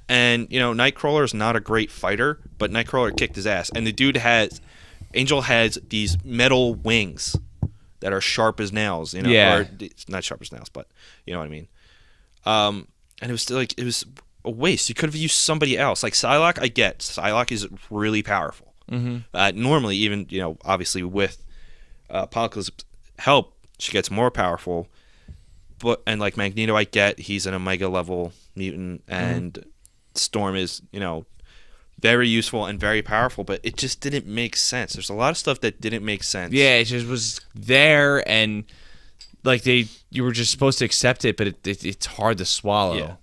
And, Nightcrawler is not a great fighter, but Nightcrawler kicked his ass. And the dude Angel has these metal wings that are sharp as nails, Yeah. or it's not sharp as nails, but you know what I mean. And it was still it was a waste. You could have used somebody else. Like Psylocke, I get. Psylocke is really powerful. Mm-hmm. Normally, even, obviously with Apocalypse's help, she gets more powerful. And like Magneto, I get. He's an Omega level mutant, and Storm is, very useful and very powerful, but it just didn't make sense. There's a lot of stuff that didn't make sense. Yeah, it just was there, and like you were just supposed to accept it, but it's hard to swallow. Yeah.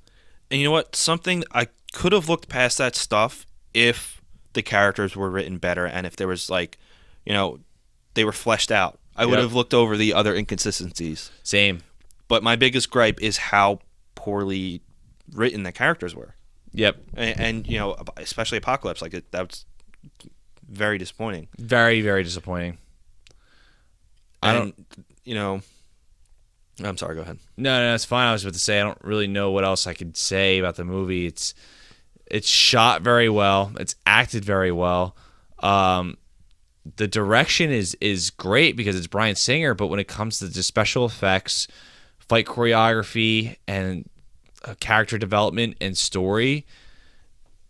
And you know what? Something I could have looked past that stuff if the characters were written better, and if there was they were fleshed out. I would have looked over the other inconsistencies. Same. But my biggest gripe is how poorly written the characters were. Yep. And especially Apocalypse, that's very disappointing. Very, very disappointing. I'm sorry, go ahead. No, it's fine. I was about to say I don't really know what else I could say about the movie. It's shot very well. It's acted very well. The direction is great because it's Bryan Singer, but when it comes to the special effects, fight choreography, and character development and story,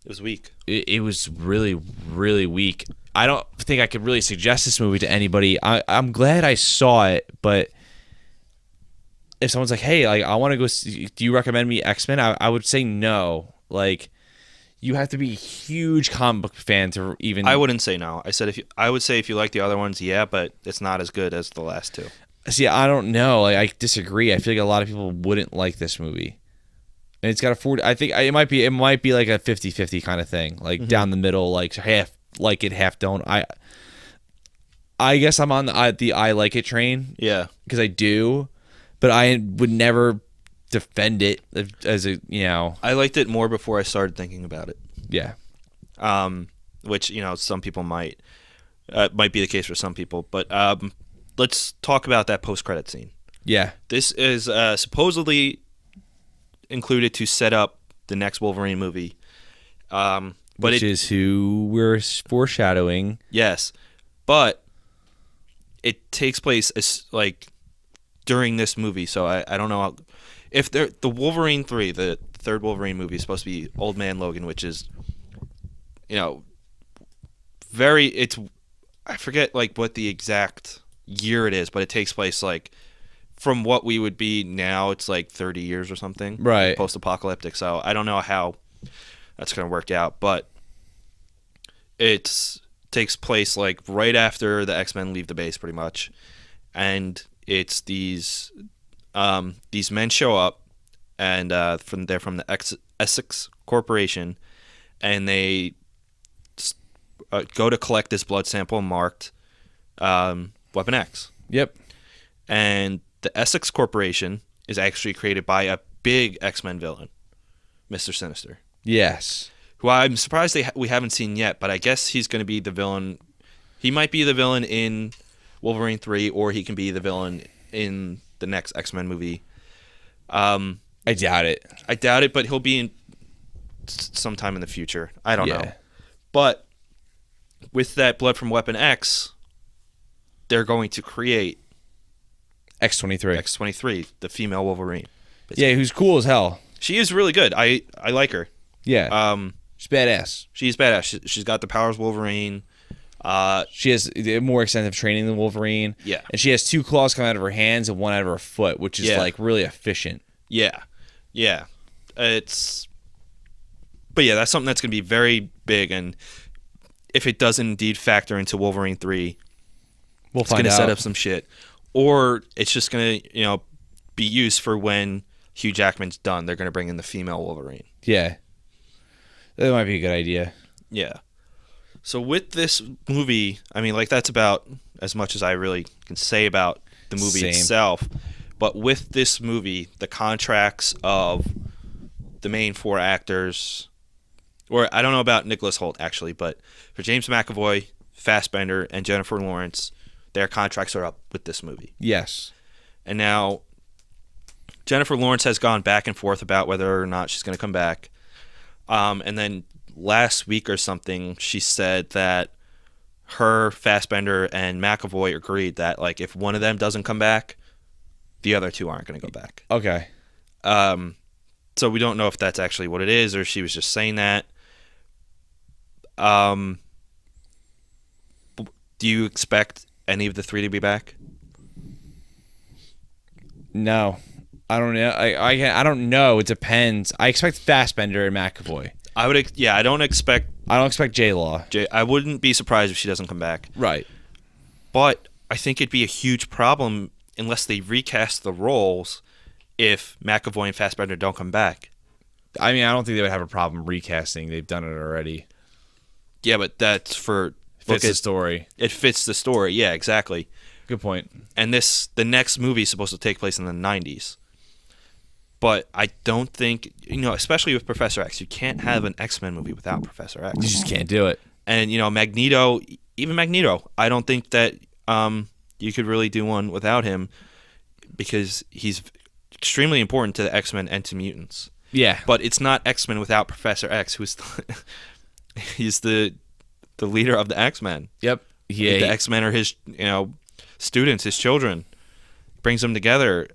it was weak. It was really, really weak. I don't think I could really suggest this movie to anybody. I'm glad I saw it, but if someone's like, hey, like I want to go see, do you recommend me X-Men? I would say no. Like, you have to be a huge comic book fan to even... I wouldn't say no. I would say if you like the other ones, yeah, but it's not as good as the last two. See, I don't know. Like, I disagree. I feel like a lot of people wouldn't like this movie. And it's got a 40... I think it might be like a 50-50 kind of thing. Like, down the middle, like half like it, half don't. I guess I'm on the I like it train. Yeah. Because I do. But I would never defend it as a, I liked it more before I started thinking about it. Yeah. Which, some people might be the case for some people. But let's talk about that post-credit scene. Yeah. This is supposedly included to set up the next Wolverine movie. Which is who we're foreshadowing. Yes. But it takes place during this movie, so I don't know if the Wolverine 3, the third Wolverine movie, is supposed to be Old Man Logan, which is I forget what the exact year it is, but it takes place from what we would be now, it's 30 years or something, right? Post-apocalyptic. So I don't know how that's going to work out, but it takes place right after the X-Men leave the base, pretty much, and it's these men show up, and they're from the Essex Corporation, and they go to collect this blood sample marked Weapon X. Yep. And the Essex Corporation is actually created by a big X-Men villain, Mr. Sinister. Yes. Who I'm surprised we haven't seen yet, but I guess he's going to be the villain. He might be the villain in Wolverine 3, or he can be the villain in the next X-Men movie. I doubt it. But he'll be in sometime in the future. I don't know. But with that blood from Weapon X, they're going to create X-23. X-23, the female Wolverine. Yeah, who's cool as hell. She is really good. I like her. Yeah. She's badass. She's badass. She's got the powers of Wolverine. She has more extensive training than Wolverine. Yeah. And she has 2 claws coming out of her hands and 1 out of her foot, which is really efficient. Yeah. Yeah. But yeah, that's something that's going to be very big, and if it does indeed factor into Wolverine 3, it's going to set up some shit. Or it's just going to, be used for when Hugh Jackman's done. They're going to bring in the female Wolverine. Yeah. That might be a good idea. Yeah. So with this movie, I mean, that's about as much as I really can say about the movie itself. But with this movie, the contracts of the main 4 actors, or I don't know about Nicholas Hoult, actually, but for James McAvoy, Fassbender, and Jennifer Lawrence, their contracts are up with this movie. Yes. And now Jennifer Lawrence has gone back and forth about whether or not she's going to come back. And then last week or something, she said that her, Fassbender, and McAvoy agreed that like if one of them doesn't come back, the other two aren't going to go back. Okay. So we don't know if that's actually what it is or she was just saying that. Do you expect any of the three to be back? No, I don't know. I don't know. It depends. I expect Fassbender and McAvoy. I don't expect. I don't expect J-Law. I wouldn't be surprised if she doesn't come back. Right. But I think it'd be a huge problem unless they recast the roles if McAvoy and Fassbender don't come back. I mean, I don't think they would have a problem recasting. They've done it already. Yeah, but that's for Fits the story. It fits the story. Yeah, exactly. Good point. And the next movie is supposed to take place in the 90s. But I don't think, especially with Professor X, you can't have an X-Men movie without Professor X. You just can't do it. And, Magneto, I don't think that you could really do one without him because he's extremely important to the X-Men and to mutants. Yeah. But it's not X-Men without Professor X, who's he's the leader of the X-Men. Yep. Yeah. The X-Men are his, students, his children. Brings them together.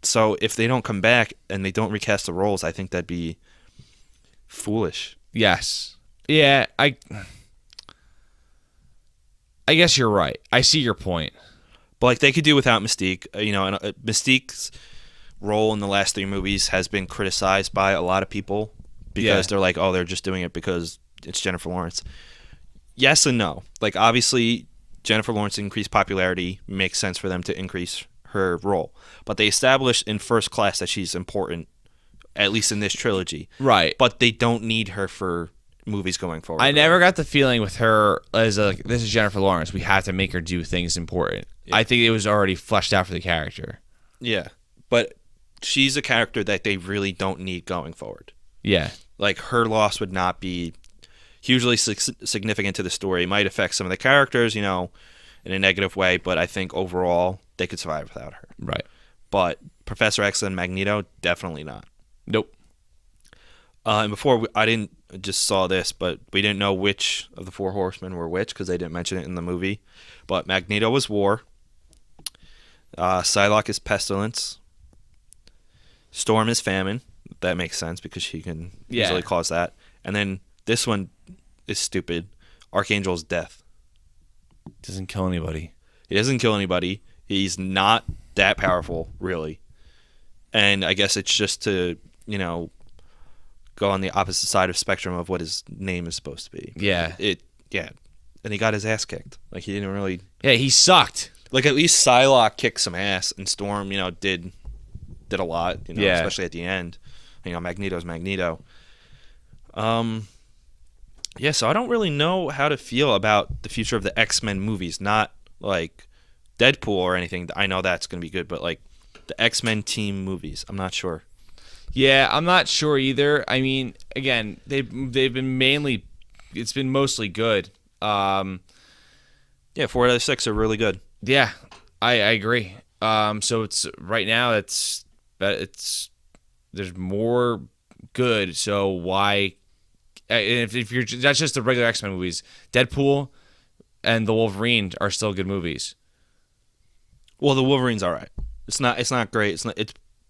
So if they don't come back and they don't recast the roles, I think that'd be foolish. Yes. Yeah, I guess you're right. I see your point. But like they could do without Mystique. And Mystique's role in the last three movies has been criticized by a lot of people because they're like, oh, they're just doing it because it's Jennifer Lawrence. Yes and no. Like obviously Jennifer Lawrence increased popularity, makes sense for them to increase her role. But they established in First Class that she's important, at least in this trilogy. Right. But they don't need her for movies going forward. I never got the feeling with her as this is Jennifer Lawrence. We have to make her do things important. Yeah. I think it was already fleshed out for the character. Yeah. But she's a character that they really don't need going forward. Yeah. Like her loss would not be hugely significant to the story. It might affect some of the characters, in a negative way, but I think overall they could survive without her. Right. But Professor X and Magneto, definitely not. Nope. And before, I didn't just saw this, but we didn't know which of the Four Horsemen were which because they didn't mention it in the movie. But Magneto was War. Psylocke is Pestilence. Storm is Famine. That makes sense because she can easily cause that. And then this one is stupid. Archangel is Death. Doesn't kill anybody. He doesn't kill anybody. He's not that powerful, really. And I guess it's just to, go on the opposite side of spectrum of what his name is supposed to be. Yeah. And he got his ass kicked. Like, he didn't really... Yeah, he sucked. Like, at least Psylocke kicked some ass, and Storm, did a lot, especially at the end. Magneto's Magneto. So I don't really know how to feel about the future of the X-Men movies. Not, like, Deadpool or anything. I know that's going to be good, but, like, the X-Men team movies. I'm not sure. Yeah, I'm not sure either. I mean, again, they've been it's been mostly good. 4 out of 6 are really good. Yeah, I agree. So it's right now it's there's more good. So why? If you're that's just the regular X-Men movies, Deadpool and the Wolverine are still good movies. Well, the Wolverine's all right. It's not great. It's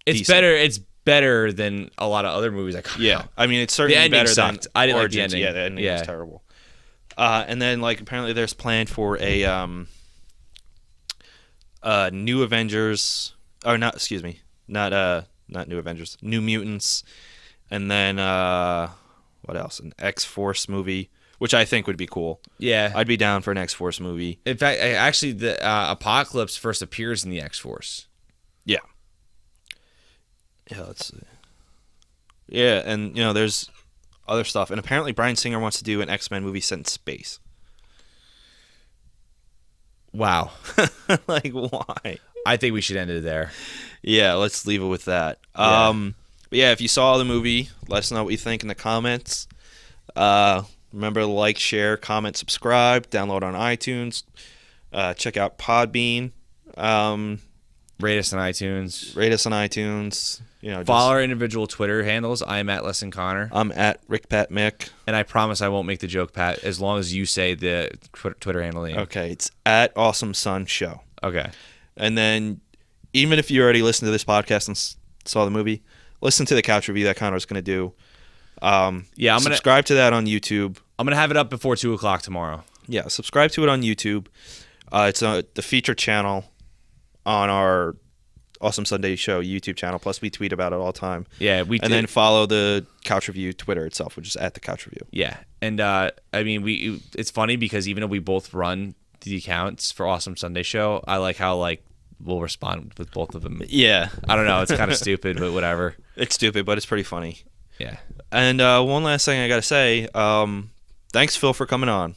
decent. Better. It's better than a lot of other movies that come out. I mean, it's certainly better sucked. than I didn't Origins. like the ending. Yeah, the ending was terrible. And then, like, apparently there's planned for a New Avengers, or not? Excuse me, not New Avengers, New Mutants, and then what else? An X-Force movie, which I think would be cool. Yeah, I'd be down for an X-Force movie. In fact, actually, the Apocalypse first appears in the X-Force. Yeah. Yeah, let's see. Yeah, and there's other stuff, and apparently Bryan Singer wants to do an X-Men movie set in space. Wow. Like, why? I think we should end it there. Yeah, let's leave it with that. Yeah. But yeah, if you saw the movie, let us know what you think in the comments. Remember to like, share, comment, subscribe, download on iTunes. Check out Podbean. Rate us on iTunes. Rate us on iTunes. Follow our individual Twitter handles. I'm at Lesson Connor. I'm at Rick Pat Mick. And I promise I won't make the joke, Pat, as long as you say the Twitter handle name. Okay, it's at Awesome Sun Show. Okay. And then, even if you already listened to this podcast and saw the movie, listen to the couch review that Connor's going to do. I'm subscribe to that on YouTube. I'm gonna have it up before 2:00 tomorrow. Yeah, subscribe to it on YouTube. It's the feature channel on our Awesome Sunday Show YouTube channel. Plus, we tweet about it all the time. Yeah, then follow the Couch Review Twitter itself, which is at the Couch Review. Yeah, and it's funny because even though we both run the accounts for Awesome Sunday Show, I like how we'll respond with both of them. Yeah, I don't know. It's kind of stupid, but whatever. It's stupid, but it's pretty funny. Yeah. And one last thing I gotta say. Thanks, Phil, for coming on.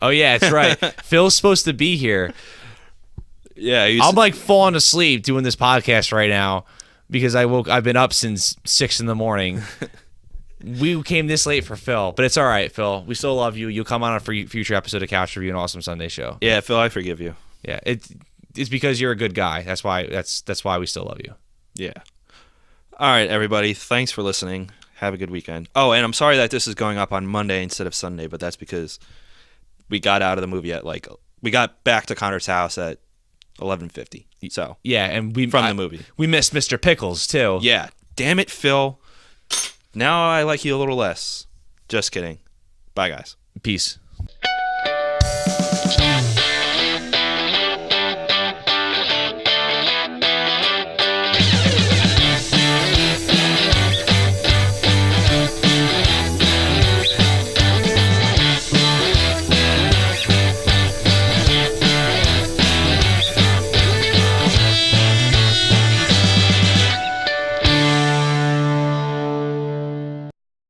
Oh yeah, that's right. Phil's supposed to be here. Yeah, I'm falling asleep doing this podcast right now because I've been up since 6 a.m. We came this late for Phil, but it's all right, Phil. We still love you. You'll come on a future episode of Couch Review and Awesome Sunday Show. Yeah, Phil, I forgive you. Yeah, it's because you're a good guy. That's why we still love you. Yeah. All right, everybody. Thanks for listening. Have a good weekend. Oh, and I'm sorry that this is going up on Monday instead of Sunday, but that's because we got out of the movie at we got back to Connor's house at 11:50. So yeah, and the movie we missed Mr. Pickles too. Yeah, damn it, Phil. Now I like you a little less. Just kidding. Bye, guys. Peace.